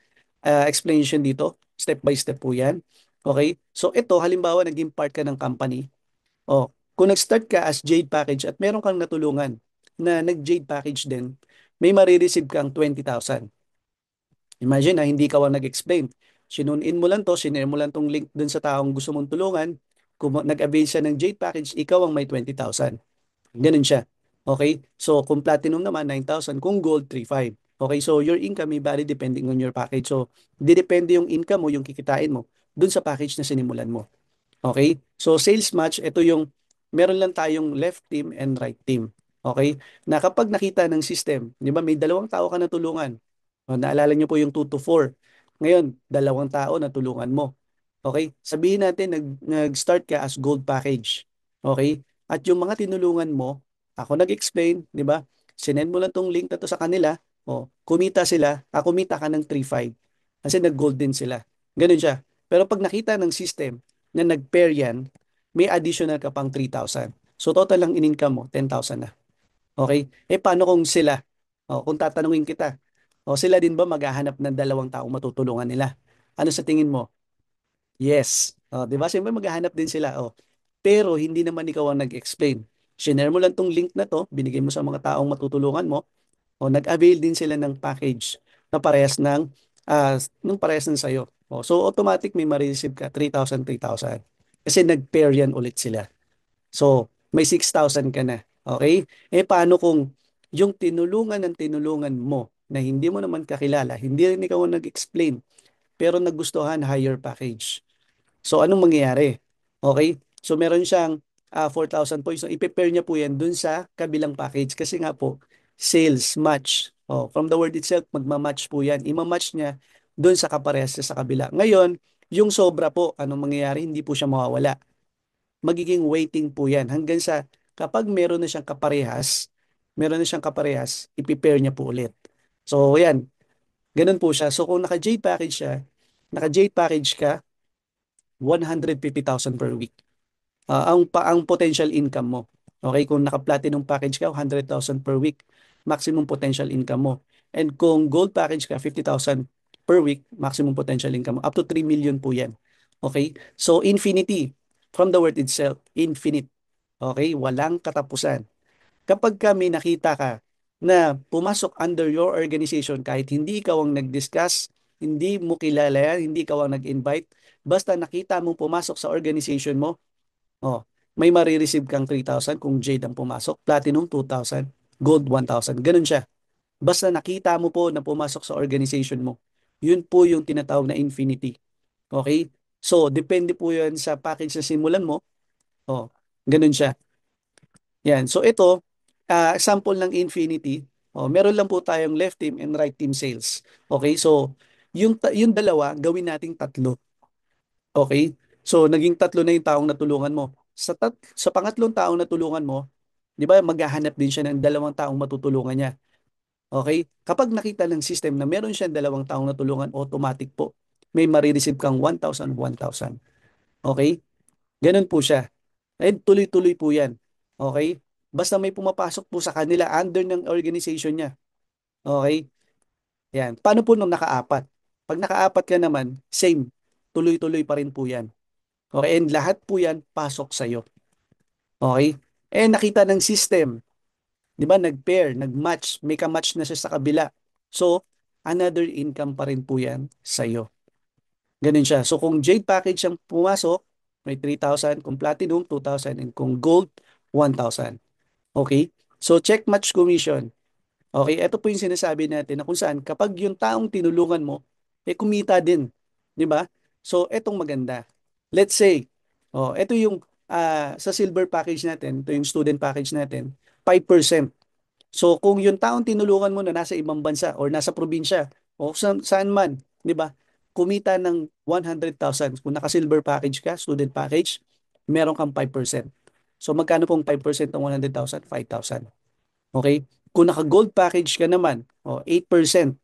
explanation dito. Step by step po yan. Okay, so ito, halimbawa, naging part ka ng company. O, kung nag-start ka as Jade Package at meron kang natulungan na nag-Jade Package din, may marireceive kang 20,000. Imagine na hindi ka nag-explain. Sinune-in mo lang to, sinare mo lang tong link dun sa taong gusto mong tulungan. Kung nag-avail siya ng Jade Package, ikaw ang may 20,000. Ganun siya. Okay? So, kung platinum naman, 9,000. Kung gold, 3,500. Okay? So, your income may vary depending on your package. So, depende yung income mo, yung kikitain mo, dun sa package na sinimulan mo. Okay? So, sales match, ito yung, meron lang tayong left team and right team. Okay? Na kapag nakita ng system, di ba, may 2 tao ka na tulungan. O, naalala niyo po yung 2 to 4. Ngayon, 2 tao na tulungan mo. Okay? Sabihin natin, nag-start ka as gold package. Okay? At yung mga tinulungan mo, ako nag-explain, di ba? Sinend mo lang tong link na to sa kanila, o, kumita sila, kumita ka ng 3,500. Kasi nag-gold din sila. Ganun siya. Pero pag nakita ng system na nag-pair yan, may additional ka pang 3,000. So total lang in-income mo, 10,000 na. Okay? Paano kung sila? Kung tatanungin kita, sila din ba maghahanap ng 2 taong matutulungan nila? Ano sa tingin mo? Yes. 'Di ba? Siyempre maghahanap din sila. Pero hindi naman ikaw ang nag-explain. Shinare mo lang tong link na to, binigay mo sa mga taong matutulungan mo, nag-avail din sila ng package na parehas ng sayo. So automatic may ma-receive ka 3,000, 3,000. Kasi nag-pair yan ulit sila. So may 6,000 ka na. Okay? Paano kung yung tinulungan mo na hindi mo naman kakilala, hindi rin ikaw ang nag-explain, pero nagustuhan higher package. So, anong mangyayari? Okay? So, meron siyang 4,000 points. So, i-prepare niya po yan dun sa kabilang package. Kasi nga po, sales match. From the word itself, magmamatch po yan. Ima-match niya dun sa kaparehas niya sa kabila. Ngayon, yung sobra po, anong mangyayari? Hindi po siya mawawala. Magiging waiting po yan. Hanggang sa kapag meron na siyang kaparehas, i-prepare niya po ulit. So, yan. Ganun po siya. So, kung naka-Jade package ka, 150,000 per week. Ang potential income mo. Okay, kung naka-platinum package ka, 100,000 per week, maximum potential income mo. And kung gold package ka, 50,000 per week, maximum potential income mo. Up to 3 million po yan. Okay? So, infinity, from the word itself, infinite. Okay? Walang katapusan. Kapag kami nakita ka na pumasok under your organization kahit hindi ikaw ang nag-discuss, hindi mo kilala yan, hindi ikaw ang nag-invite, basta nakita mo pumasok sa organization mo, may marireceive kang 3,000 kung Jade ang pumasok, Platinum 2,000, Gold 1,000. Ganun siya. Basta nakita mo po na pumasok sa organization mo. Yun po yung tinatawag na infinity. Okay? So, depende po yan sa package na simulan mo. Ganun siya. Yan. So ito, example ng Infinity, meron lang po tayong left team and right team sales. Okay? So yung dalawa, gawin nating 3. Okay? So naging 3 na yung taong natulungan mo. Sa pangatlong taong natulungan mo, 'di ba, maghahanap din siya ng 2 taong matutulungan niya. Okay? Kapag nakita ng system na meron siyang 2 taong natulungan, automatic po may marireceive kang 1,000, 1,000. Okay? Ganun po siya. And tuloy-tuloy po yan. Okay? Basta may pumapasok po sa kanila under ng organization niya. Okay? Yan. Paano po nung naka-4? Pag naka-4 ka naman, same. Tuloy-tuloy pa rin po yan. Okay? And lahat po yan pasok sa'yo. Okay? And nakita ng system. Di ba? Nag-pair, nag-match. May ka-match na siya sa kabila. So, another income pa rin po yan sa'yo. Ganun siya. So kung Jade package ang pumasok, may 3,000. Kung Platinum, 2,000. And kung Gold, 1,000. Okay? So check match commission. Okay? Ito po yung sinasabi natin na kung saan kapag yung taong tinulungan mo, kumita din. Di ba? So etong maganda. Let's say, ito yung sa silver package natin, ito yung student package natin, 5%. So kung yung taong tinulungan mo na nasa ibang bansa or nasa probinsya o saan man, 'di ba? Kumita ng 100,000. Kung naka-silver package ka, student package, meron kang 5%. So magkano pong 5% ng 100,000? 5,000. Okay? Kung naka-gold package ka naman, 8%.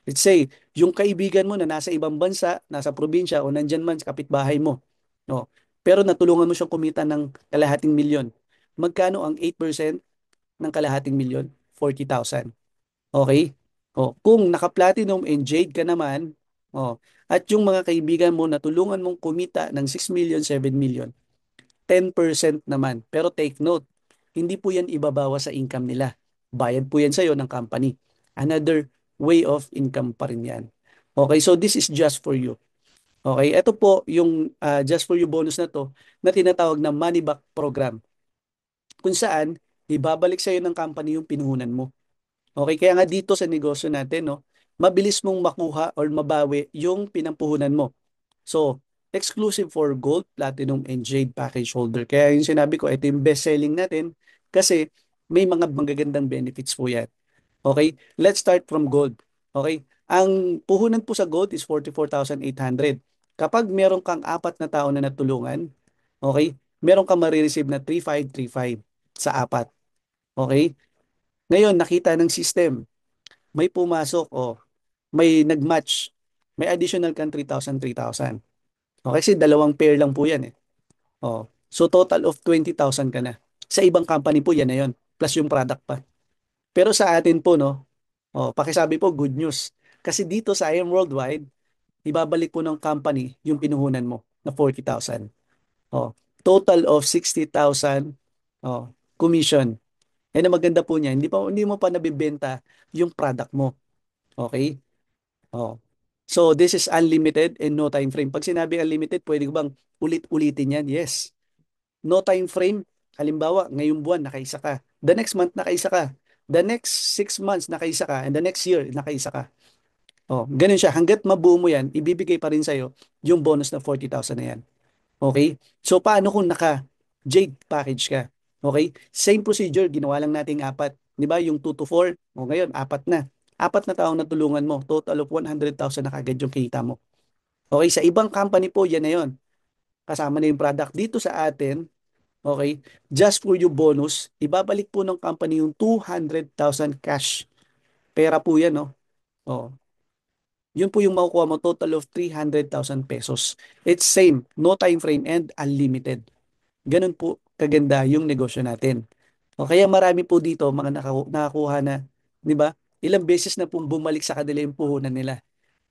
Let's say, yung kaibigan mo na nasa ibang bansa, nasa probinsya o nandyan man sa kapitbahay mo, no? Pero natulungan mo siyang kumita ng kalahating milyon. Magkano ang 8% ng kalahating milyon? 40,000. Okay? Kung naka-platinum and jade ka naman, at yung mga kaibigan mo natulungan mong kumita ng 6 million, 7 million, 10% naman. Pero take note, hindi po yan ibabawa sa income nila. Bayad po yan sa'yo ng company. Another way of income pa rin yan. Okay, so this is just for you. Okay, ito po yung just for you bonus na to na tinatawag na money back program. Kung saan, ibabalik sa'yo ng company yung pinuhunan mo. Okay, kaya nga dito sa negosyo natin, no, mabilis mong makuha or mabawi yung pinampuhunan mo. So, exclusive for gold, platinum, and jade package holder. Kaya yung sinabi ko, ito yung best selling natin kasi may mga magagandang benefits po yan. Okay, let's start from gold. Okay, ang puhunan po sa gold is 44,800. Kapag meron kang apat na tao na natulungan, okay, meron kang marireceive na 3,535 sa apat. Okay, ngayon nakita ng system, may pumasok o may nagmatch, may additional kang 3,000, 3,000. Okay, kasi dalawang pair lang po yan eh. So total of 20,000 ka na. Sa ibang company po yan na yun, plus yung product pa. Pero sa atin po, no, pakisabi po, good news. Kasi dito sa IM Worldwide, ibabalik po ng company yung pinuhunan mo na 40,000. Oh, total of 60,000 commission. Yan ang maganda po niya. Hindi mo pa nabibenta yung product mo. Okay? Oh. So this is unlimited and no time frame. Pag sinabi unlimited, pwede ko bang ulit-ulitin yan? Yes. No time frame. Halimbawa, ngayong buwan nakaisa ka. The next month nakaisa ka. The next 6 months nakaisa ka. And the next year nakaisa ka. Ganun siya. Hanggat mabuo mo yan, ibibigay pa rin sa'yo yung bonus na 40,000 na yan. Okay? So paano kung naka-Jade package ka? Okay? Same procedure, ginawa lang nating apat. 'Di ba? Yung 2 to 4, ngayon apat na. Apat na taong natulungan mo, total of 100,000 na kagad yung kita mo. Okay, sa ibang company po, yan na yon. Kasama na yung product. Dito sa atin, okay, just for you bonus, ibabalik po ng company yung 200,000 cash. Pera po yan, no? Oh, yun po yung makukuha mo, total of 300,000 pesos. It's same, no time frame and unlimited. Ganun po kaganda yung negosyo natin. Kaya marami po dito mga nakakuha na, 'di ba? Ilang beses na pong bumalik sa kanila yung puhunan nila.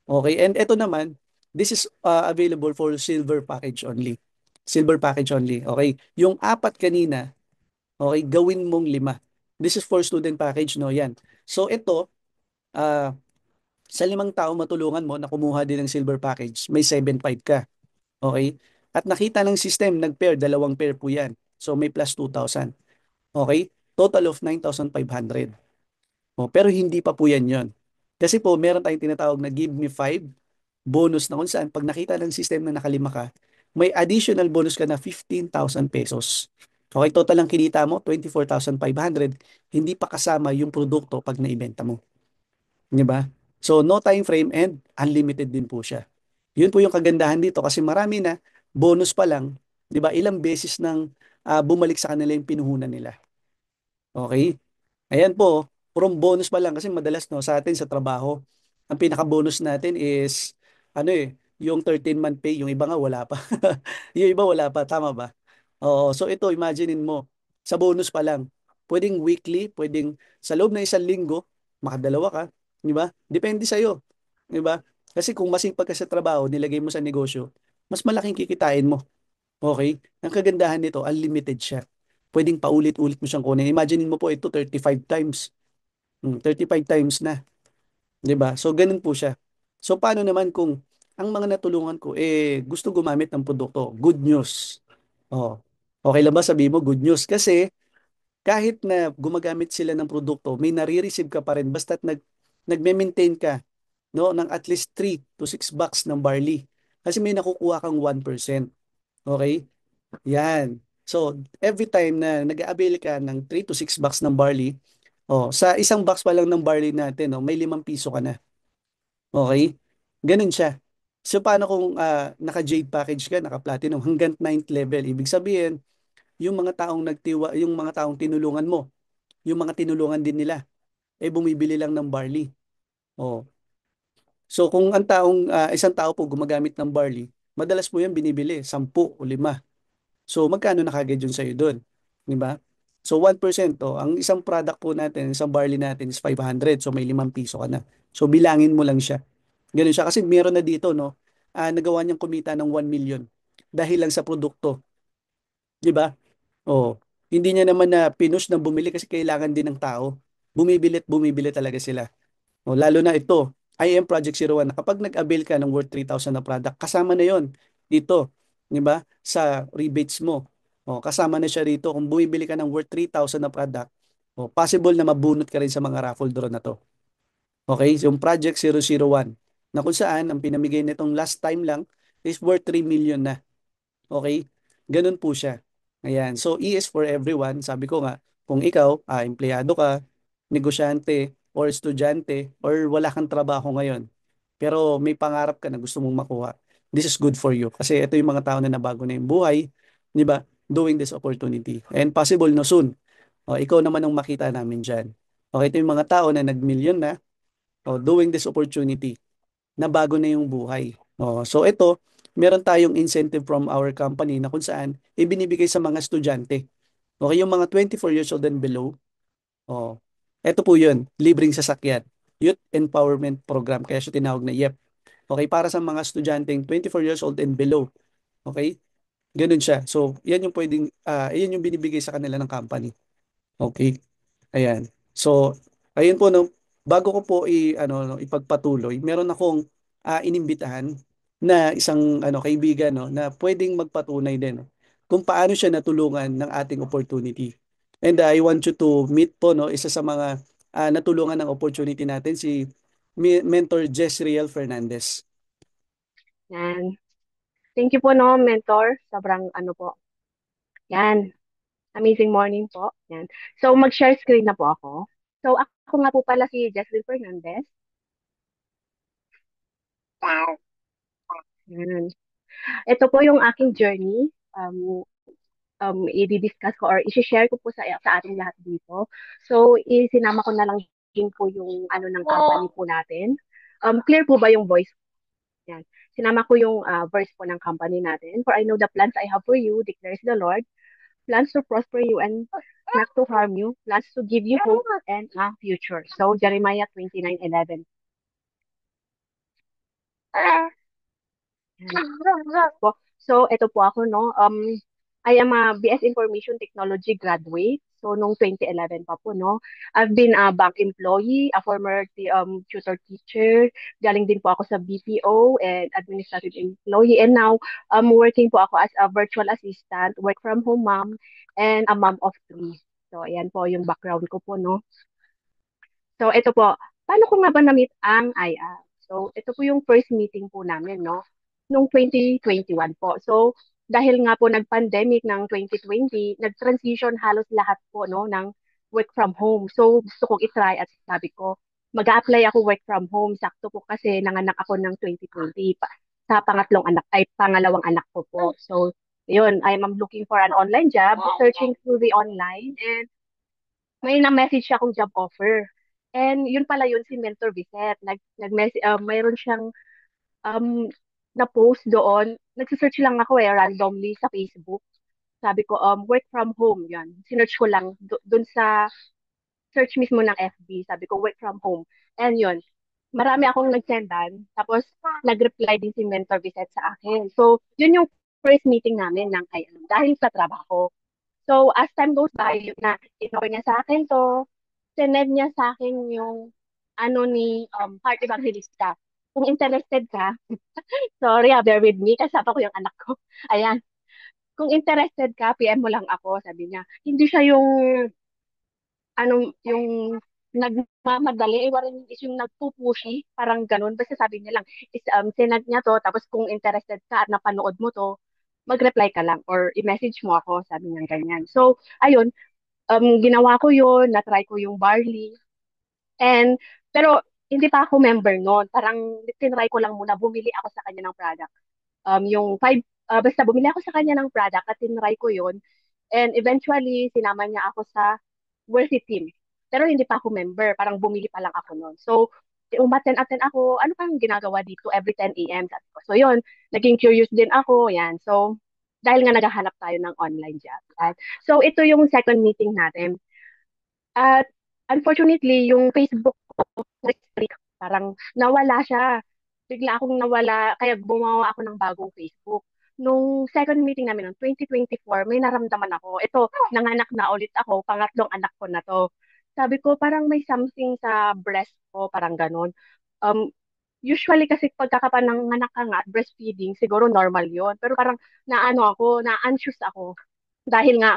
Okay, and ito naman, this is available for silver package only. Silver package only. Okay, yung apat kanina, okay, gawin mong 5. This is for student package, no? Yan. So ito, uh, sa 5 tao matulungan mo na kumuha din ng silver package, may 7,500 ka. Okay? At nakita ng system, nag-pair, dalawang pair po yan. So may plus 2,000. Okay? Total of 9,500. Pero hindi pa po yan yon. Kasi po, meron tayong tinatawag na give me 5 bonus na kung saan pag nakita ng system na nakalima ka, may additional bonus ka na 15,000 pesos. Okay, total ang kinita mo, 24,500. Hindi pa kasama yung produkto pag naibenta mo. Di ba? So, no time frame and unlimited din po siya. Yun po yung kagandahan dito kasi marami na bonus pa lang, di ba? Ilang beses nang bumalik sa kanila yung pinuhunan nila. Okay? Ayan po, from bonus pa lang kasi madalas no sa atin sa trabaho, ang pinaka-bonus natin is ano yung 13-month pay, yung iba nga wala pa. Yung iba wala pa, tama ba? Oo, so ito imaginein mo, sa bonus pa lang, pwedeng weekly, pwedeng sa loob ng 1 linggo, makadalawa ka, di ba? Depende sa iyo, di ba? Kasi kung masipag ka sa trabaho, nilagay mo sa negosyo, mas malaking kikitain mo. Okay? Ang kagandahan nito, unlimited siya. Pwedeng paulit-ulit mo siyang kunin. Imagine mo po ito 35 times. 35 times na. 'Di ba? So, ganun po siya. So, paano naman kung ang mga natulungan ko, gusto gumamit ng produkto? Good news. Oh. Okay lang ba sabi mo good news? Kasi kahit na gumagamit sila ng produkto, may nare-receive ka pa rin basta't nagme-maintain ka no ng at least 3 to 6 bucks ng barley. Kasi may nakukuha kang 1%. Okay? Yan. So, every time na nag-avail ka ng 3 to 6 box ng barley, sa isang box pa lang ng barley natin, may 5 piso ka na. Okay? Ganun siya. So, paano kung naka-jade package ka, naka-platinum, hanggang 9th level? Ibig sabihin, yung mga taong tinulungan mo, yung mga tinulungan din nila, bumibili lang ng barley. Oh. So, kung isang tao po gumagamit ng barley, madalas po yan binibili, 10 o 5. So, magkano na kagad yun sa'yo doon? Di ba? So, 1%, ang isang product po natin, isang barley natin is 500. So, may 5 piso ka na. So, bilangin mo lang siya. Ganun siya. Kasi meron na dito, no? Nagawa niyang kumita ng 1 million dahil lang sa produkto. Di ba? Oh, hindi niya naman na pinush na bumili kasi kailangan din ng tao. Bumibili at bumibili talaga sila. Lalo na ito, IM Project 01, na kapag nag-avail ka ng worth 3,000 na product, kasama na yon dito, di ba? Sa rebates mo. Kasama na siya rito. Kung bumibili ka ng worth 3,000 na product, possible na mabunot ka rin sa mga raffle draw na to. Okay? Yung Project 001, na kung saan ang pinamigay nitong last time lang is worth 3 million na. Okay? Ganun po siya. Ayan. So, E is for everyone. Sabi ko nga, kung ikaw, empleyado ka, negosyante, or estudyante, or wala kang trabaho ngayon, pero may pangarap ka na gusto mong makuha, this is good for you. Kasi ito yung mga tao na nabago na yung buhay, di ba? Doing this opportunity. And possible no soon. Ikaw naman ang makita namin dyan. Okay, ito yung mga tao na nag-million na, doing this opportunity na bago na yung buhay. So ito, meron tayong incentive from our company na kung saan ibinibigay sa mga estudyante. Okay, yung mga 24 years old and below, oh, ito po yun, libreng sasakyan. Youth Empowerment Program, kaya siya tinawag na YEP. Okay, para sa mga estudyanteng 24 years old and below. Okay, ganun siya. So, yan yung binibigay sa kanila ng company. Okay. Ayan. So, ayun po no, bago ko po no, ipagpatuloy, meron akong inimbitahan na isang kaibigan no na pwedeng magpatunay din no, kung paano siya natulungan ng ating opportunity. And I want you to meet po no isa sa mga natulungan ng opportunity natin si Mentor Jezreel Fernandez. Yan. Thank you po, no, mentor. Sobrang ano po. Yan. Amazing morning po. Yan. So, mag-share screen na po ako. So, ako nga po pala si Jesslyn Fernandez. Yan. Ito po yung aking journey. I-discuss ko or i-share ko po sa ating lahat dito. So, isinama ko na lang din po yung ano ng company po natin. Clear po ba yung voice? Yan. Sinama ko yung verse po ng company natin. For I know the plans I have for you, declares the Lord. Plans to prosper you and not to harm you. Plans to give you hope and a future. So, Jeremiah 29:11. Po. So, ito po ako, no? I am a BS Information Technology graduate. So, nung 2011 pa po, no? I've been a bank employee, a former tutor teacher. Galing din po ako sa BPO and administrative employee. And now, working po ako as a virtual assistant, work from home mom, and a mom of 3. So, ayan po yung background ko po, no? So, ito po. Paano ko nga ba na-meet ang IR? So, ito po yung first meeting po namin, no? Nung 2021 po. So, dahil nga po nag-pandemic ng 2020, nag-transition halos lahat po, no, ng work from home. So, gusto kong itry at sabi ko, mag-a-apply ako work from home. Sakto po kasi nanganak ako ng 2020 sa pangalawang anak ko po. So, yun, I'm looking for an online job, searching through the online, and may na-message siya akong job offer. And yun pala yun si Mentor Vicet. Mayroon siyang um, na-post doon. Nagsisearch lang ako randomly sa Facebook. Sabi ko, work from home, yan. Sinearch ko lang doon sa search mismo ng FB. Sabi ko, work from home. And yun, marami akong nagsendan. Tapos, nag-reply din si Mentor Vicet sa akin. So, yun yung first meeting namin ng IM dahil sa trabaho. So, as time goes by, yun na, inoy niya sa akin to, sinend niya sa akin yung ano ni Heart Evangelista. Kung interested ka, sorry bear with me, kasama ko yung anak ko. Ayan. Kung interested ka, PM mo lang ako, sabi niya. Hindi siya yung, yung nagmamadali, warin is yung nagpupushy, parang ganun. Basta sabi niya lang, is, sinend niya to, tapos kung interested ka at napanood mo to, mag-reply ka lang or i-message mo ako, sabi niya ganyan. So, ayun, ginawa ko yun, na-try ko yung Barley. And, pero, hindi pa ako member noon. Parang, tinry ko lang muna, bumili ako sa kanya ng product. Yung basta bumili ako sa kanya ng product at tinry ko yun. And eventually, sinama niya ako sa Worthy Team. Pero hindi pa ako member, parang bumili pa lang ako noon. So, umaten-aten ako, ano pang ginagawa dito every 10 a.m. sabi ko. So, yun, naging curious din ako, yan. So, dahil nga naghahanap tayo ng online job. Yan. So, ito yung second meeting natin. At unfortunately, yung Facebook ko, parang nawala siya. Bigla akong nawala, kaya gumawa ako ng bagong Facebook. Nung second meeting namin noong 2024, may naramdaman ako. Ito, nanganak na ulit ako, pangatlong anak ko na to. Sabi ko, parang may something sa breast ko, parang ganun. Um, Usually kasi pagkakapanganak ka nga, breastfeeding, siguro normal yon. Pero parang naano ako, na-anxious ako dahil nga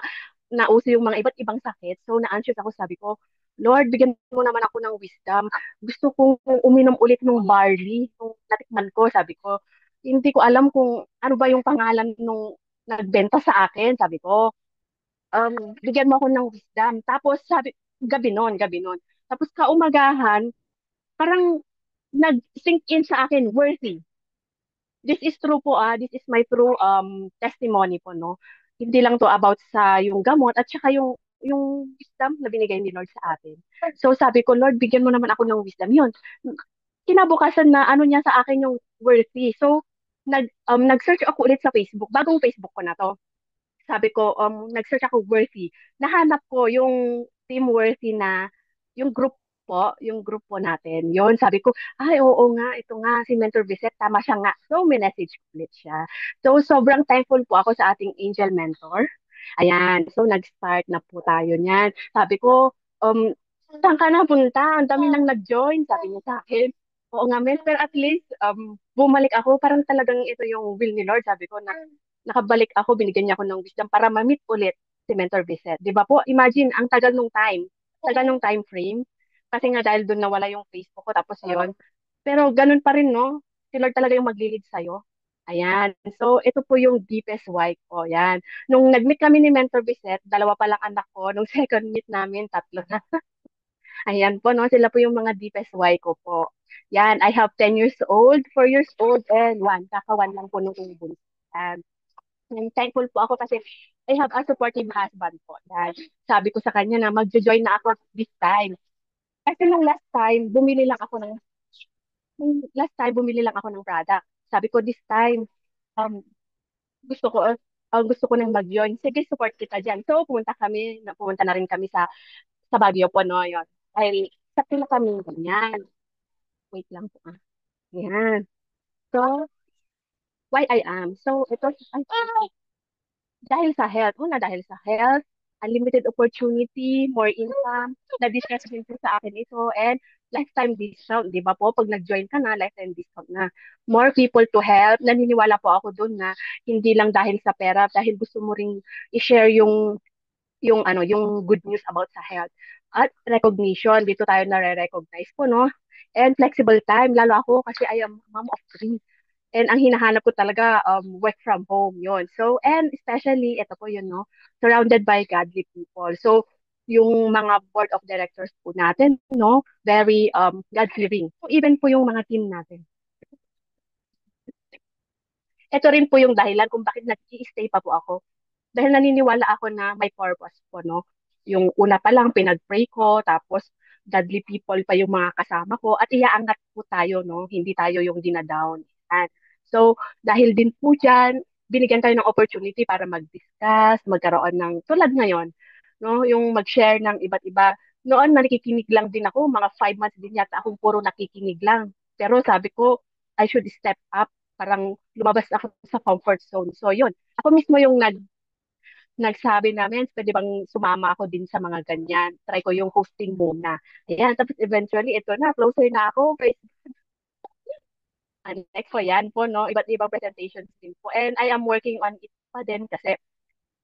nauso yung mga iba't ibang sakit. So, na-anxious ako. Sabi ko, Lord, bigyan mo naman ako ng wisdom. Gusto kong uminom ulit ng barley. Nung natikman ko, sabi ko, hindi ko alam kung ano ba yung pangalan nung nagbenta sa akin. Sabi ko, bigyan mo ako ng wisdom. Tapos, gabi nun. Tapos, kaumagahan, parang nag-sink in sa akin, worthy. This is true po, this is my true testimony po, no? Hindi lang to about sa yung gamot at saka yung wisdom na binigay ni Lord sa atin. So sabi ko, Lord, bigyan mo naman ako ng wisdom. Yun. Kinabukasan na ano niya sa akin yung worthy. So nag-search ako ulit sa Facebook, bagong Facebook ko na to. Sabi ko, nag-search ako worthy. Nahanap ko yung team worthy na yung group po natin. Yon sabi ko, ay, oo nga, ito nga, si Mentor Viset, tama siya nga. So, message ko ulit siya. So, sobrang thankful po ako sa ating angel mentor. Ayan, so nag-start na po tayo niyan. Sabi ko, saan ka na punta? Ang dami nang nag-join, sabi niya sa akin. Oo nga, men, pero at least, bumalik ako. Parang talagang ito yung will ni Lord. Sabi ko na, nakabalik ako, binigyan niya ako ng wisdom para ma-meet ulit si Mentor Viset. Di ba po? Imagine, ang tagal nung time frame. Kasi nga dahil doon nawala yung Facebook ko, tapos yun. Pero ganun pa rin, no? Si Lord talaga yung mag-lead sa'yo. Ayan. So, ito po yung deepest why ko. Ayan. Nung nag-meet kami ni Mentor Biset, dalawa pa lang anak ko. Nung second meet namin, tatlo na. Ayan po, no? Sila po yung mga deepest why ko po. Yan, I have 10 years old, 4 years old, and 1. Kaka-1 lang po nung ubun. And thankful po ako kasi I have a supportive husband po. Yan. Sabi ko sa kanya na magjo-join na ako this time. Kasi nung last time bumili lang ako ng product. Sabi ko this time, um, gusto ko gusto ko nang mag-join. Sige, support kita diyan. So, pumunta na rin kami sa Baguio po, no, yon. Dahil sakto na kami ganyan. Wait lang po. Yan. So, why I am. So, dahil sa health, unlimited opportunity, more income, na-discuss din po sa akin ito, and lifetime discount, di ba po? Pag nag-join ka na, lifetime discount na. More people to help, naniniwala po ako dun na hindi lang dahil sa pera, dahil gusto mo ring i-share yung good news about sa health. At recognition, dito tayo nare-recognize po, no? And flexible time, lalo ako kasi I am mom of three. And ang hinahanap ko talaga, work from home, yon. So, and especially, ito po yun, no? Surrounded by godly people. So, yung mga board of directors po natin, no? Very God-fearing. So, even po yung mga team natin. Ito rin po yung dahilan kung bakit nag-i-stay pa po ako. Dahil naniniwala ako na may purpose po, no? Yung una pa lang, pinag-pray ko, tapos godly people pa yung mga kasama ko, at iaangat po tayo, no? Hindi tayo yung dinadown. Yan. So, dahil din po dyan, binigyan tayo ng opportunity para mag-discuss, magkaroon ng, tulad ngayon, no? Yung mag-share ng iba't iba. Noon, nakikinig lang din ako, mga 5 months din yata akong puro nakikinig lang. Pero sabi ko, I should step up, parang lumabas ako sa comfort zone. So, yun. Ako mismo yung nagsabi namin, pwede bang sumama ako din sa mga ganyan. Try ko yung hosting muna. Ayan, tapos eventually, ito na, closer na ako. Next po yan po, no? Iba't ibang presentations din po. And I am working on it pa din kasi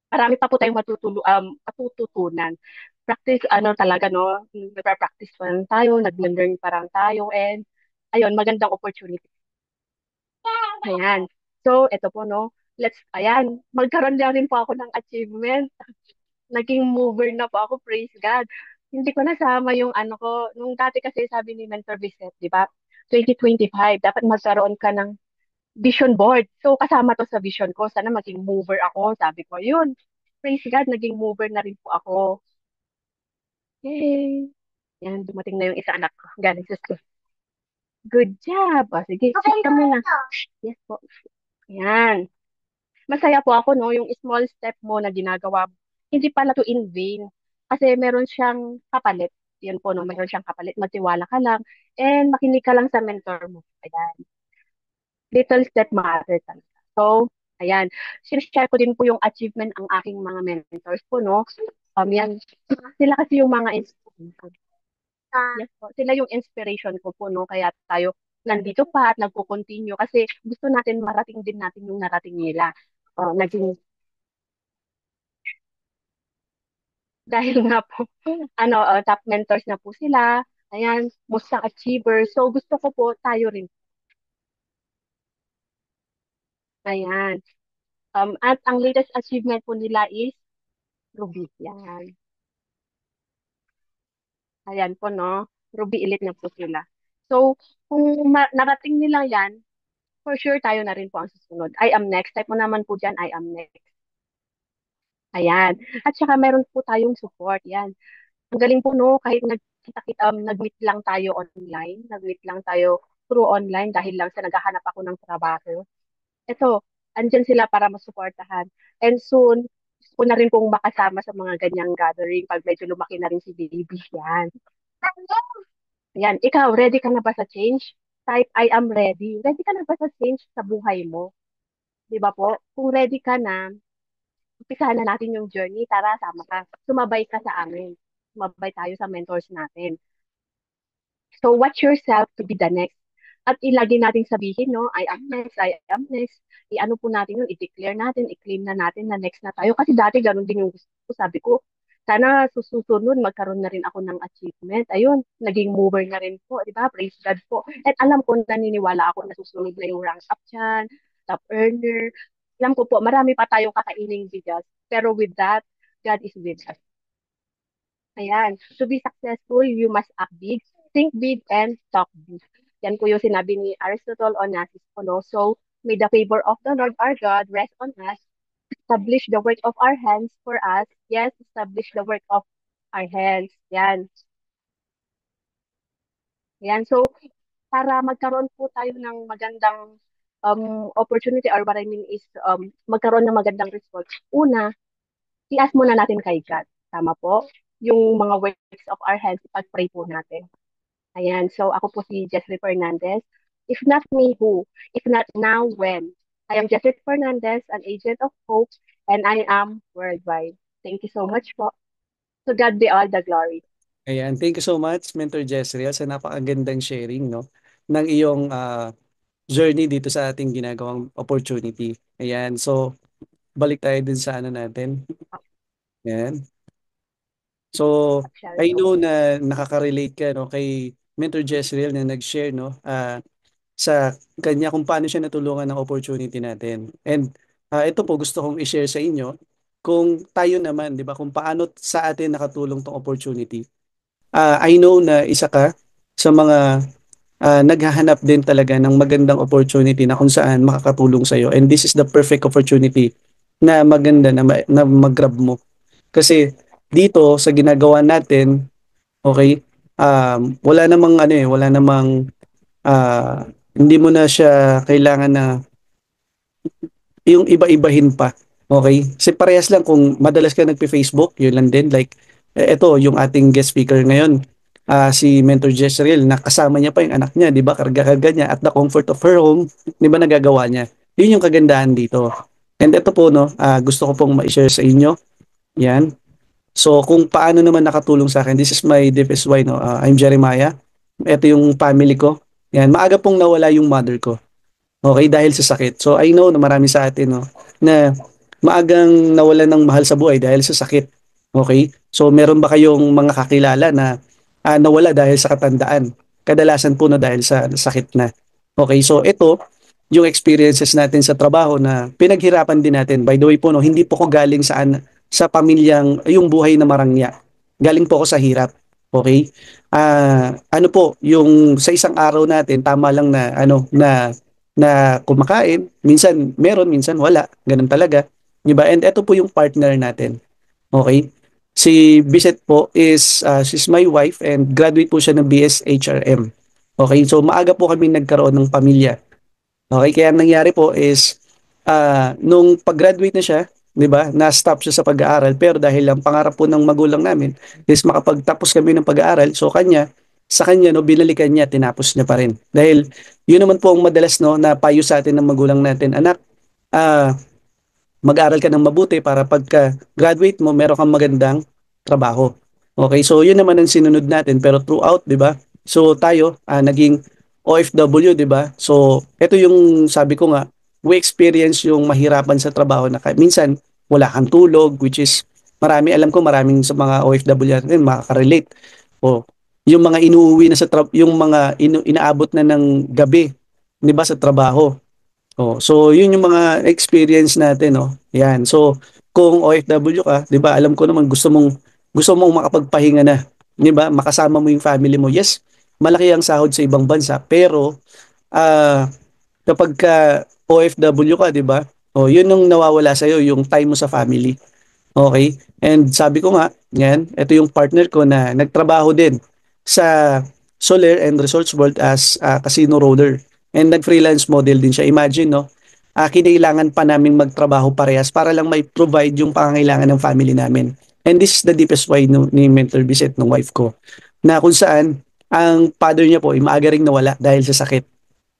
marami pa po tayong matututunan. Practice, ano talaga, no? Nagpa-practice pa lang tayo, nag-learn pa lang tayo, and ayun, magandang opportunity. Ayan. So, ito po, no? Ayan, magkaroon na rin po ako ng achievement. Naging mover na po ako, praise God. Hindi ko nasama yung ano ko, nung dati kasi sabi ni Mentor Vicente, di ba? 2025, dapat magkaroon ka ng vision board. So, kasama to sa vision ko. Sana maging mover ako. Sabi ko, yun. Praise God, naging mover na rin po ako. Yay! Yan, dumating na yung isa anak ko. Galing sa school. Good job. O, sige, sit ka muna. Yes po. Yan. Masaya po ako, no? Yung small step mo na ginagawa mo. Hindi pala to in vain. Kasi meron siyang kapalit. Yan po, no? Meron siyang kapalit. Magtiwala ka lang. And makinig ka lang sa mentor mo. Ayan. Little step matter talaga. So, ayan. Sinishare ko din po yung achievement ang aking mga mentors po, no? Yan. Sila kasi yung mga inspiration. Yes po. Sila yung inspiration ko po, no? Kaya tayo nandito pa at nagko-continue kasi gusto natin marating din natin yung narating nila. Naging dahil nga po, top mentors na po sila. Ayan, Mustang Achiever. So, gusto ko po tayo rin. Ayan. At ang latest achievement po nila is Ruby. Yan. Ayan po, no? Ruby Elite na po sila. So, kung narating nila yan, for sure tayo na rin po ang susunod. I am next. Type mo naman po dyan, I am next. Ayan. At saka meron po tayong support. Yan. Ang galing po, no? Kahit nag-meet lang tayo online, nag-meet lang tayo through online dahil lang sa naghahanap ako ng trabaho. Ito, andyan sila para masuportahan. And soon, gusto ko na rin pong makasama sa mga ganyang gathering pag medyo lumaki na rin si baby. Yan. Yan. Ikaw, ready ka na ba sa change? Type, I am ready. Ready ka na ba sa change sa buhay mo? Di ba po? Kung ready ka na, umpisahan na natin yung journey. Tara, sama ka. Sumabay ka sa amin. Sumabay tayo sa mentors natin. So, watch yourself to be the next. At ilagi natin sabihin, no, I am next, I am next. I-ano po natin yun, i-declare natin, i-claim na natin na next na tayo. Kasi dati ganun din yung gusto ko. Sabi ko, sana susunod, magkaroon na rin ako ng achievement. Ayun, naging mover na rin po, di ba? Praise God po. At alam ko, naniniwala ako na susunod na yung rank up dyan, top earner. Alam ko po, marami pa tayong kakaining bigas. Pero with that, God is with us. Ayan. To be successful, you must act big, think big, and talk big. Yan po yung sinabi ni Aristotle Onassis po, no? So, may the favor of the Lord our God rest on us, establish the work of our hands for us. Yes, establish the work of our hands. Yan. Yan. So, para magkaroon po tayo ng magandang opportunity or what I mean is magkaroon ng magandang result. Una, i-ask muna natin kay God. Tama po? Yung mga works of our hands, ipag-pray po natin. Ayan, so ako po si Jeffrey Fernandez. If not me, who? If not now, when? I am Jeffrey Fernandez, an agent of hope, and I am worldwide. Thank you so much po. To God be all the glory. Ayan, thank you so much, Mentor Jezreel, sa napakagandang sharing, no, ng iyong journey dito sa ating ginagawang opportunity. Ayan, so balik tayo dun sa ano natin. Ayan. So, Share I po. know na nakaka-relate ka, no, kay Mentor Jezreel na nag-share, no, sa kanya kung paano siya natulungan ng opportunity natin. And ito po gusto kong i-share sa inyo kung tayo naman, 'di ba, kung paano sa atin nakatulong tong opportunity. I know na isa ka sa mga naghahanap din talaga ng magandang opportunity na kung saan makakatulong sa iyo. And this is the perfect opportunity na maganda na mag-grab mo. Kasi dito sa ginagawa natin, okay, wala namang ano wala namang hindi mo na siya kailangan na yung iba-ibahin pa. Okay? Kasi parehas lang kung madalas ka nagpe-Facebook, yun lang din. Like, eto, yung ating guest speaker ngayon, si Mentor Jezreel, nakasama niya pa yung anak niya, di ba? Karga-karga niya at the comfort of her home, di ba nagagawa niya? Yun yung kagandahan dito. And ito po, no, gusto ko pong ma-share sa inyo. Yan. So, kung paano naman nakatulong sa akin, this is my deepest why, no? I'm Jeremiah. Ito yung family ko. Yan. Maaga pong nawala yung mother ko. Okay, dahil sa sakit. So I know na marami sa atin, no, na maagang nawalan ng mahal sa buhay dahil sa sakit. Okay? So meron ba kayong mga kakilala na nawala dahil sa katandaan? Kadalasan po na dahil sa sakit na. Okay, so ito, yung experiences natin sa trabaho na pinaghirapan din natin. By the way po, no, hindi po ko galing sa pamilyang yung buhay na marangya. Galing po ako sa hirap. Okay? Ano po, yung sa isang araw natin, tama lang na na kumakain, minsan meron, minsan wala. Ganun talaga. 'Di ba? And ito po yung partner natin. Okay? Si Biset po she's my wife and graduate po siya ng BS HRM. Okay? So maaga po kami nagkaroon ng pamilya. Okay? Kaya ang nangyari po nung pag-graduate na siya, 'di ba? Na-stop siya sa pag-aaral pero dahil ang pangarap po ng magulang namin is makapagtapos kami ng pag-aaral. So sa kanya no binalikan niya, tinapos niya pa rin. Dahil yun naman po ang madalas no na payo sa atin ng magulang natin, anak, ah mag-aral ka ng mabuti para pagka graduate mo, meron kang magandang trabaho. Okay, so yun naman ang sinunod natin pero throughout, 'di ba? So tayo naging OFW, 'di ba? So ito yung sabi ko nga, we experience yung mahirapan sa trabaho na minsan wala kang tulog, which is alam ko maraming sa mga OFW natin makaka-relate. O yung mga inuuwi na yung mga inaabot na ng gabi, 'di ba, sa trabaho. Oh, so yun yung mga experience natin, no. Yan. So kung OFW ka, 'di ba? Alam ko naman gusto mong makapagpahinga na, 'di ba? Makasama mo yung family mo. Yes, malaki ang sahod sa ibang bansa, pero ah kapag ka OFW ka, 'di ba? Oh, yun yung nawawala sa yung time mo sa family. Okay? And sabi ko nga, yan, ito yung partner ko na nagtrabaho din sa Soler and Resorts World as casino roller. And nag-freelance model din siya. Imagine, no? Kinailangan pa namin magtrabaho parehas para lang may provide yung pangangailangan ng family namin. And this is the deepest why ni Mentor Biset, ng wife ko. Na kung saan, ang father niya po ay maaga ring nawala dahil sa sakit.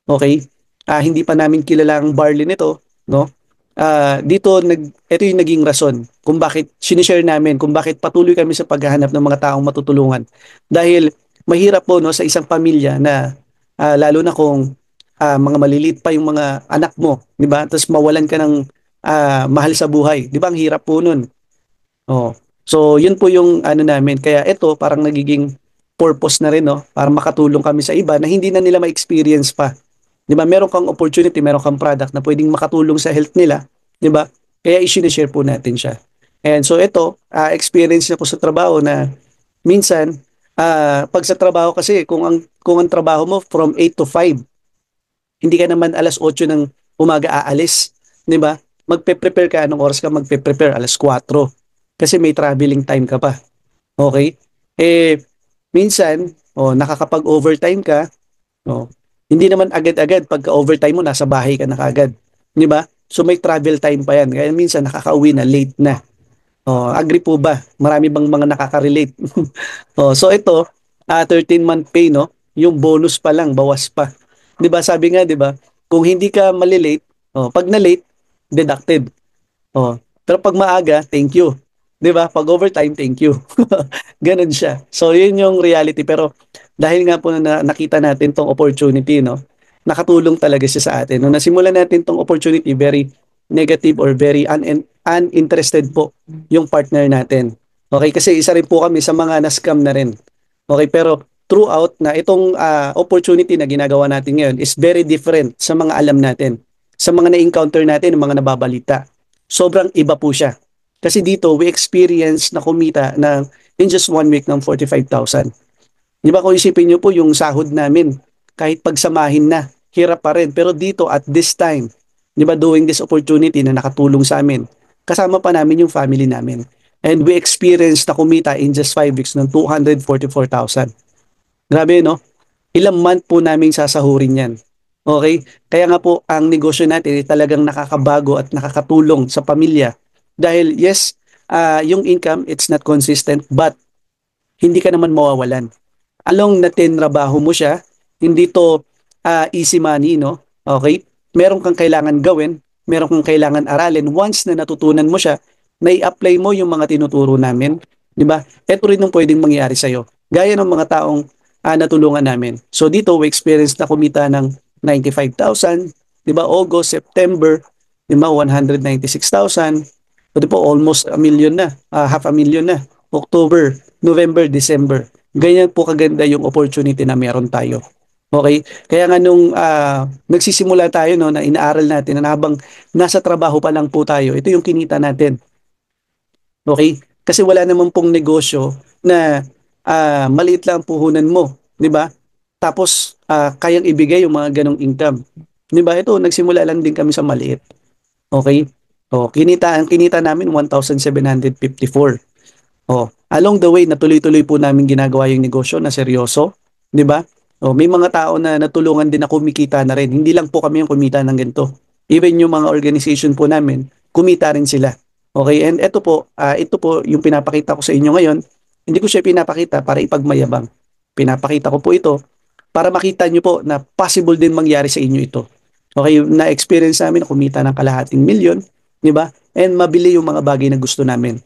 Okay? Hindi pa namin kilala ang barley nito, no? Ito yung naging rason kung bakit sinishare namin, kung bakit patuloy kami sa paghahanap ng mga taong matutulungan. Dahil mahirap po no sa isang pamilya na lalo na kung mga maliliit pa yung mga anak mo, 'di ba? Tapos mawalan ka ng mahal sa buhay. 'Di ba? Ang hirap po nun. Oh. So, yun po yung ano namin. Kaya ito parang nagiging purpose na rin, no? Para makatulong kami sa iba na hindi na nila ma-experience pa. 'Di ba? Meron kang opportunity, meron kang product na pwedeng makatulong sa health nila, 'di ba? Kaya i-share po natin siya. And so ito, experience na ko sa trabaho na minsan pag sa trabaho kasi kung ang trabaho mo from 8 to 5, hindi ka naman alas 8 ng umaga aalis, 'di ba? Magpe-prepare ka, anong oras ka magpe-prepare? Alas 4. Kasi may traveling time ka pa. Okay? Minsan, nakakapag-overtime ka, hindi naman agad-agad pagka-overtime mo nasa bahay ka na kaagad, 'di ba? So may travel time pa 'yan. Kaya minsan nakakauwi na late na. Agree po ba? Marami bang mga nakaka-relate? So ito, 13-month pay, no? Yung bonus pa lang, bawas pa. 'Di ba? Sabi nga, 'di ba? Kung hindi ka malilate, pag na-late, deducted. Pero pag maaga, thank you. 'Di ba? Pag overtime, thank you. Ganun siya. So, yun yung reality. Pero dahil nga po na nakita natin tong opportunity, no? Nakatulong talaga siya sa atin. Nung nasimulan natin tong opportunity, very negative or very uninterested po yung partner natin. Okay, kasi isa rin po kami sa mga na-scam na rin. Okay, pero throughout na itong opportunity na ginagawa natin ngayon is very different sa mga alam natin. Sa mga na-encounter natin, mga nababalita. Sobrang iba po siya. Kasi dito, we experience na kumita in just 1 week ng 45,000. Di ba kung isipin nyo po yung sahod namin, kahit pagsamahin na, hirap pa rin. Pero dito at this time, di ba doing this opportunity na nakatulong sa amin, kasama pa namin yung family namin. And we experienced na kumita in just 5 weeks ng 244,000. Grabe, no? Ilang month po namin sasahurin yan. Okay? Kaya nga po, ang negosyo natin ay talagang nakakabago at nakakatulong sa pamilya. Dahil yes, yung income, it's not consistent, but hindi ka naman mawawalan. Along na tinrabaho mo siya, hindi to easy money, no? Okay? Meron kang kailangan gawin, meron kang kailangan aralin. Once na natutunan mo siya, nai-apply mo yung mga tinuturo namin, di ba? Ito rin yung pwedeng mangyari sa'yo. Gaya ng mga taong natulungan namin. So dito, we experienced na kumita ng 95,000, di ba? August, September, di ba? 196,000. So di po, almost a million na, half a million na. October, November, December. Ganyan po kaganda yung opportunity na meron tayo. Okay? Kaya nga nung nagsisimula tayo no, na inaaral natin na habang nasa trabaho pa lang po tayo, ito yung kinita natin. Okay? Kasi wala naman pong negosyo na maliit lang ang puhunan mo, 'di ba? Tapos kayang ibigay yung mga ganong income. 'Di ba? Ito nagsimula lang din kami sa maliit. Okay? Oh, ang kinita namin 1,754. Oh, along the way natuloy-tuloy po namin ginagawa yung negosyo na seryoso, 'di ba? Oh, may mga tao na natulungan din na kumikita na rin. Hindi lang po kami yung kumita ng ganito. Even yung mga organization po namin, kumita rin sila. Okay? And ito po yung pinapakita ko sa inyo ngayon. Hindi ko siya pinapakita para ipagmayabang. Pinapakita ko po ito para makita nyo po na possible din mangyari sa inyo ito. Okay, na-experience namin na kumita ng kalahating milyon, 'di ba? And mabili yung mga bagay na gusto namin.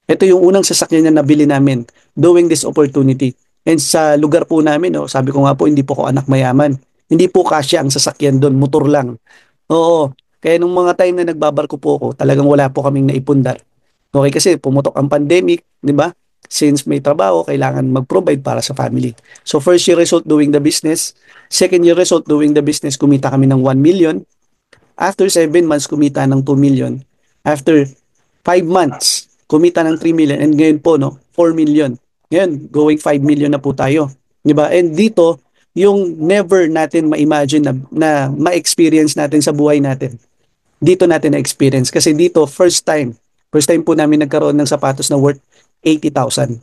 Ito yung unang sasakyan na nabili namin during this opportunity. And sa lugar po namin, no, sabi ko nga po, hindi po ako anak mayaman. Hindi po kasya ang sasakyan doon, motor lang. Oo. Kaya nung mga time na nagbabarko po ako, talagang wala po kaming naipundar. Okay, kasi pumutok ang pandemic, di ba? Since may trabaho, kailangan mag-provide para sa family. So first year result doing the business, second year result doing the business, kumita kami ng 1 million. After 7 months, kumita ng 2 million. After 5 months, kumita ng 3 million. And ngayon po, no, 4 million. Ngayon, going 5 million na po tayo. Di ba? And dito, yung never natin ma-imagine na ma-experience natin sa buhay natin. Dito natin na-experience. Kasi dito, first time po namin nagkaroon ng sapatos na worth 80,000.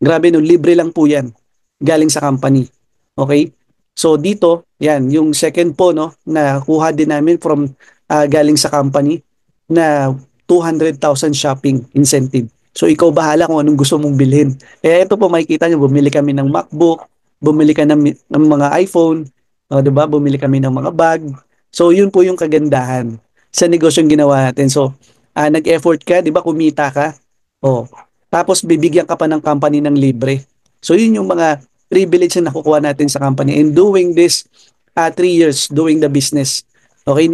Grabe no, libre lang po yan. Galing sa company. Okay? So dito, yan, yung second po no, na kuha din namin from galing sa company na 200,000 shopping incentive. So ikaw bahala kung anong gusto mong bilhin. Eh ito po makikita niyo, bumili kami ng MacBook, bumili ka ng mga iPhone, 'di ba? Bumili kami ng mga bag. So yun po yung kagandahan sa negosyong ginawa natin. So nag-effort ka, 'di ba? Kumita ka. Oh, tapos bibigyan ka pa ng company ng libre. So yun yung mga privilege na nakukuha natin sa company. And doing this 3 years doing the business, okay,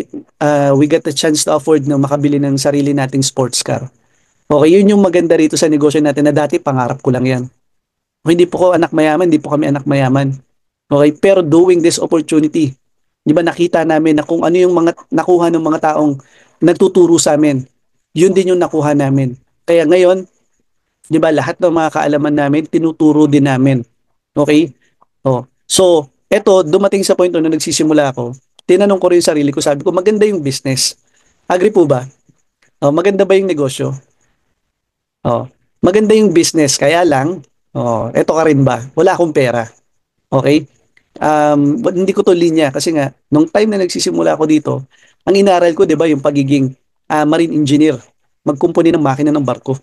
we got the chance to afford na makabili ng sarili nating sports car. Okay, yun yung maganda rito sa negosyo natin na dati pangarap ko lang yan. Hindi po ko anak mayaman, hindi po kami anak mayaman. Okay, pero doing this opportunity, di ba nakita namin na kung ano yung mga nakuha ng mga taong nagtuturo sa amin, yun din yung nakuha namin. Kaya ngayon, 'di ba, lahat ng mga kaalaman namin tinuturo din namin. Okay? Oh. So, eto dumating sa point na nagsisimula ako. Tinanong ko rin yung sarili ko, sabi ko, maganda yung business. Agree po ba? Oh, maganda ba yung negosyo? Oh, maganda yung business, kaya lang, eto ka rin ba? Wala akong pera. Okay? Hindi ko to linya kasi nga nung time na nagsisimula ako dito, ang inaral ko, 'di ba, yung pagiging marine engineer, magkumpuni ng makina ng barko.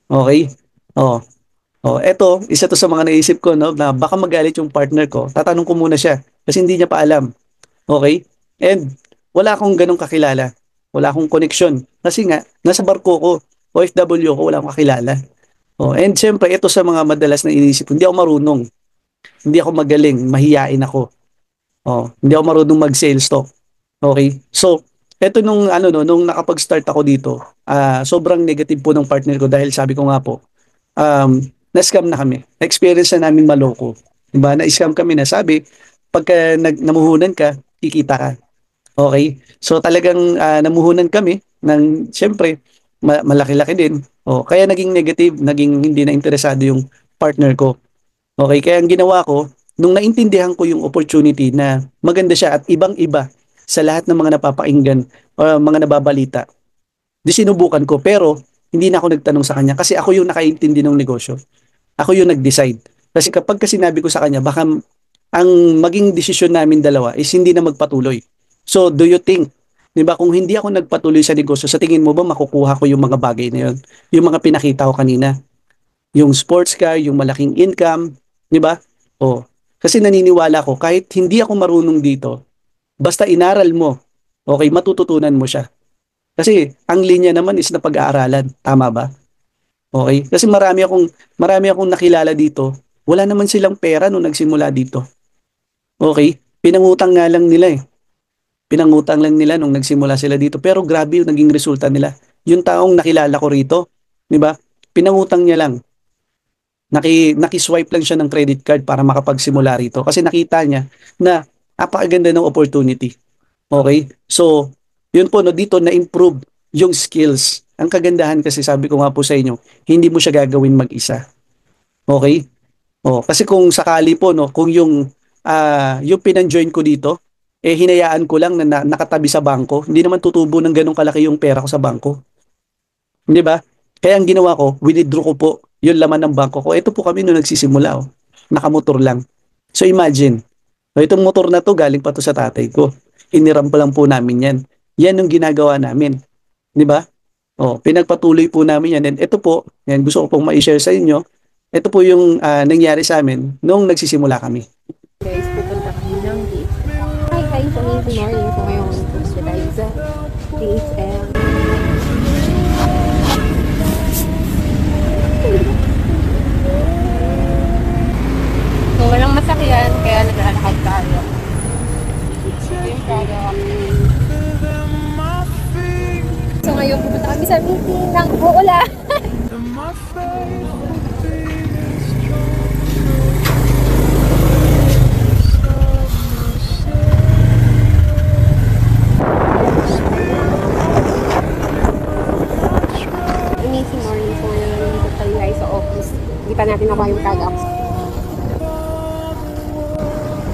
Okay? Oh, eto, isa to sa mga naisip ko, no, na baka magalit yung partner ko. Tatanong ko muna siya kasi hindi niya pa alam. Okay? And wala akong ganong kakilala. Wala akong connection. Kasi nga, nasa barko ko, OFW ko, wala akong kakilala. And syempre, ito sa mga madalas na inisip ko, hindi ako marunong. Hindi ako magaling, mahiyain ako. Hindi ako marunong mag-sales talk. Okay? So, eto nung ano no, nung nakapag-start ako dito, sobrang negative po ng partner ko dahil sabi ko nga po, na-scam na kami. Na-experience na namin maloko. Diba? Na-scam kami na sabi, pagka namuhunan ka, kikita ka. Okay? So talagang namuhunan kami ng, syempre, malaki-laki din. Kaya naging negative, naging hindi na interesado yung partner ko. Okay? Kaya ang ginawa ko, nung naintindihan ko yung opportunity na maganda siya at ibang-iba sa lahat ng mga napapakinggan o mga nababalita, di sinubukan ko. Pero hindi na ako nagtanong sa kanya kasi ako yung nakaintindi ng negosyo. Ako yung nag-decide. Kasi kapag sinabi ko sa kanya, baka ang maging desisyon namin dalawa is hindi na magpatuloy. So, do you think, di ba, kung hindi ako nagpatuloy sa negosyo, sa tingin mo ba makukuha ko yung mga bagay na yun? Yung mga pinakita ko kanina. Yung sports car, yung malaking income, di ba? Kasi naniniwala ko, kahit hindi ako marunong dito, basta inaral mo, okay, matututunan mo siya. Kasi ang linya naman is na pag-aaralan. Tama ba? Okay? Kasi marami akong nakilala dito. Wala naman silang pera nung nagsimula dito. Okay? Pinangutang nga lang nila eh. Pinangutang lang nila nung nagsimula sila dito. Pero grabe yung naging resulta nila. Yung taong nakilala ko rito, di ba? Pinangutang niya lang. Nakiswipe lang siya ng credit card para makapagsimula rito kasi nakita niya na napakaganda ng opportunity. Okay? So, yun po no, dito na-improve yung skills. Ang kagandahan kasi sabi ko nga po sa inyo, hindi mo siya gagawin mag-isa. Okay? Oh, kasi kung sakali po no, kung yung pinanjoin ko dito, hinayaan ko lang na nakatabi sa bangko, hindi naman tutubo ng ganong kalaki yung pera ko sa bangko. Di ba? Kaya ang ginawa ko, withdraw ko po yung laman ng bangko ko. Ito po kami nung nagsisimula, oh. Nakamotor lang. So imagine, so itong motor na to, galing pa to sa tatay ko. Iniram pa lang po namin yan. Yan yung ginagawa namin. Di ba? Oh, pinagpatuloy po namin yan. And ito po, yan, gusto ko pong ma-share sa inyo. Ito po yung nangyari sa amin nung nagsisimula kami. Guys, pupunta kami ng DHL. Hi, so amazing morning. So ngayon, pupunta tayo sa DHL. So walang masakyan, kaya naglalakad tayo. Ito yung product. So ngayon, pupunta kami sa meeting ng uulan. Amazing morning. So ngayon, nandito tayo guys sa office. Hindi pa natin nakuha yung products.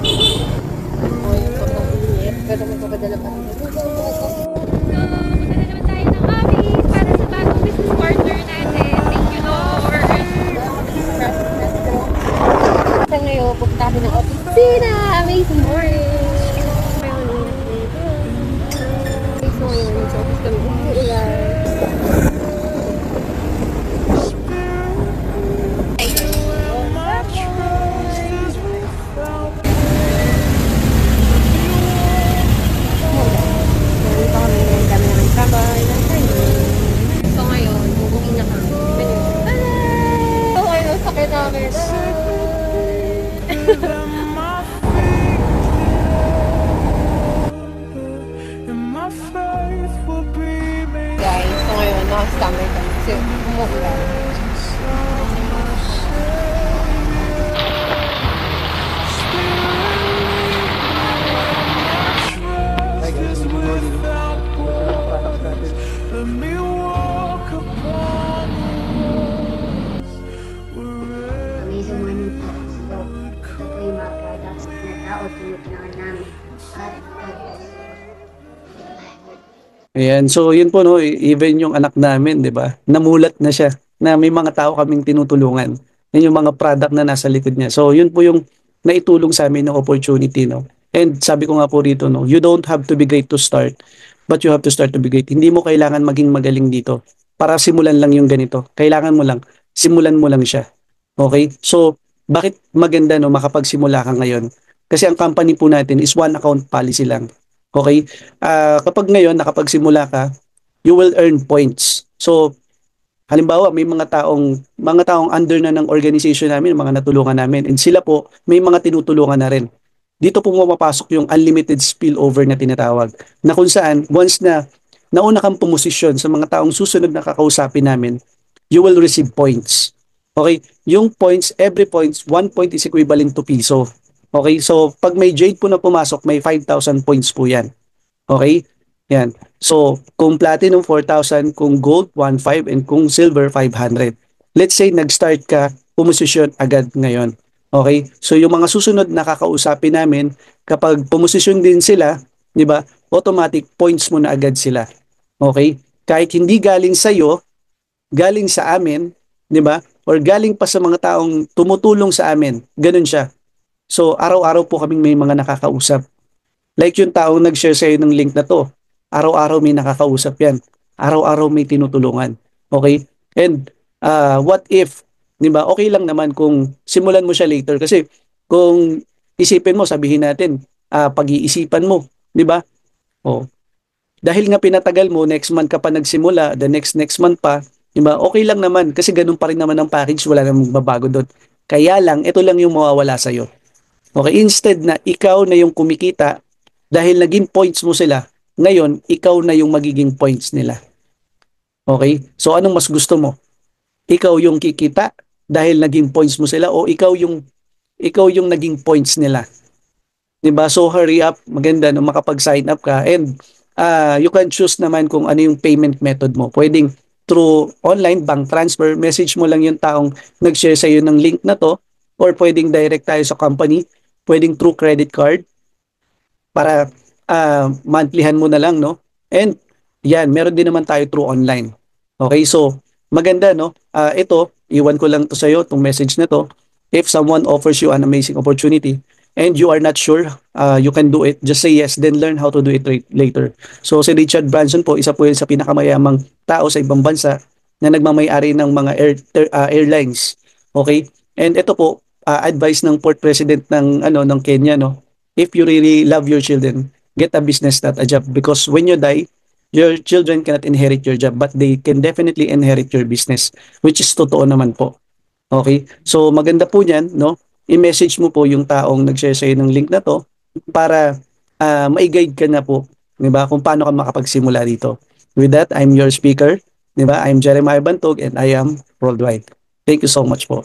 So, yung sobrang init. Ganda magpapadala pa rin. Pupunta naman tayo ng office para sa bagong business partner natin. Thank you, Lord. So ngayon, pupunta kami ng opisina. Amazing morning. So ngayon, sa office kami. Uulan. So ngayon, uuwi na kami. So ngayon, sakit namin. Guys, so ngayon, naka-standby kami kasi umuulan. Hi guys, good morning. Amazing morning po. So, ito po yung mga products na tao tinutulungan namin. At Ayan, so yun po no, even yung anak namin, 'di ba? Namulat na siya na may mga tao kaming tinutulungan. Yan yung mga product na nasa likod niya. So yun po yung naitulong sa amin ng opportunity, no. And sabi ko nga po rito, no, you don't have to be great to start, but you have to start to be great. Hindi mo kailangan maging magaling dito para simulan lang yung ganito. Kailangan mo lang, simulan mo lang siya. Okay? So, bakit maganda no makapagsimula ka ngayon? Kasi ang company po natin is one account policy lang. Okay? Kapag ngayon nakapagsimula ka, you will earn points. So, halimbawa may mga taong under na ng organization namin, mga natulungan namin, and sila po may mga tinutulungan na rin. Dito po pumapasok yung unlimited spillover na tinatawag. Na kung saan once na nauna kang pumosisyon sa mga taong susunod na kakausapin namin, you will receive points. Okay? Yung points, every points, 1 point is equivalent to piso. Okay? So, pag may jade po na pumasok, may 5,000 points po yan. Okay? Yan. So, kung platinum 4,000, kung gold 1,500, and kung silver 500. Let's say nag-start ka, pumosisyon agad ngayon. Okay? So, yung mga susunod na kakausapin namin, kapag pumosisyon din sila, di ba, automatic points mo na agad sila. Okay? Kahit hindi galing sa iyo, galing sa amin, di ba? Or galing pa sa mga taong tumutulong sa amin. Ganun siya. So, araw-araw po kaming may mga nakakausap. Like yung taong nag-share sa'yo ng link na to. Araw-araw may nakakausap yan. Araw-araw may tinutulungan. Okay? And what if, di ba, okay lang naman kung simulan mo siya later. Kasi kung isipin mo, sabihin natin, pag-iisipan mo, di ba? Oh. Dahil nga pinatagal mo, next month ka pa nagsimula, the next month pa, di ba? Okay lang naman kasi ganun pa rin naman ang package, wala namang babago doon. Kaya lang, ito lang yung mawawala sa'yo. Okay, instead na ikaw na yung kumikita, dahil naging points mo sila, ngayon, ikaw na yung magiging points nila. Okay? So, anong mas gusto mo? Ikaw yung kikita dahil naging points mo sila o ikaw yung naging points nila. 'Di ba? So hurry up, maganda no makapag-sign up ka, and you can choose naman kung ano yung payment method mo. Pwedeng through online bank transfer, message mo lang yung taong nag-share sa iyo ng link na to, or pwedeng direct tayo sa company, pwedeng through credit card para monthlyhan mo na lang, no? And yan, meron din naman tayo through online. Okay, so maganda, no? Ito, iwan ko lang to sa iyo, tong message na to. If someone offers you an amazing opportunity and you are not sure you can do it, just say yes, then learn how to do it later. So si Richard Branson po, isa po yun sa pinakamayamang tao sa ibang bansa na nagmamayari ng mga airlines. Okay? And ito po, advice ng port president ng Kenya, no? If you really love your children, get a business, not a job, because when you die, your children cannot inherit your job, but they can definitely inherit your business, which is totoo naman po. Okay? So maganda po niyan, no? I-message mo po yung taong nag-share sa'yo ng link na to para mai-guide ka na po, 'di ba? Kung paano ka makapagsimula dito. With that, I'm your speaker, 'di ba? I'm Jeremiah Bantog and I am worldwide. Thank you so much po.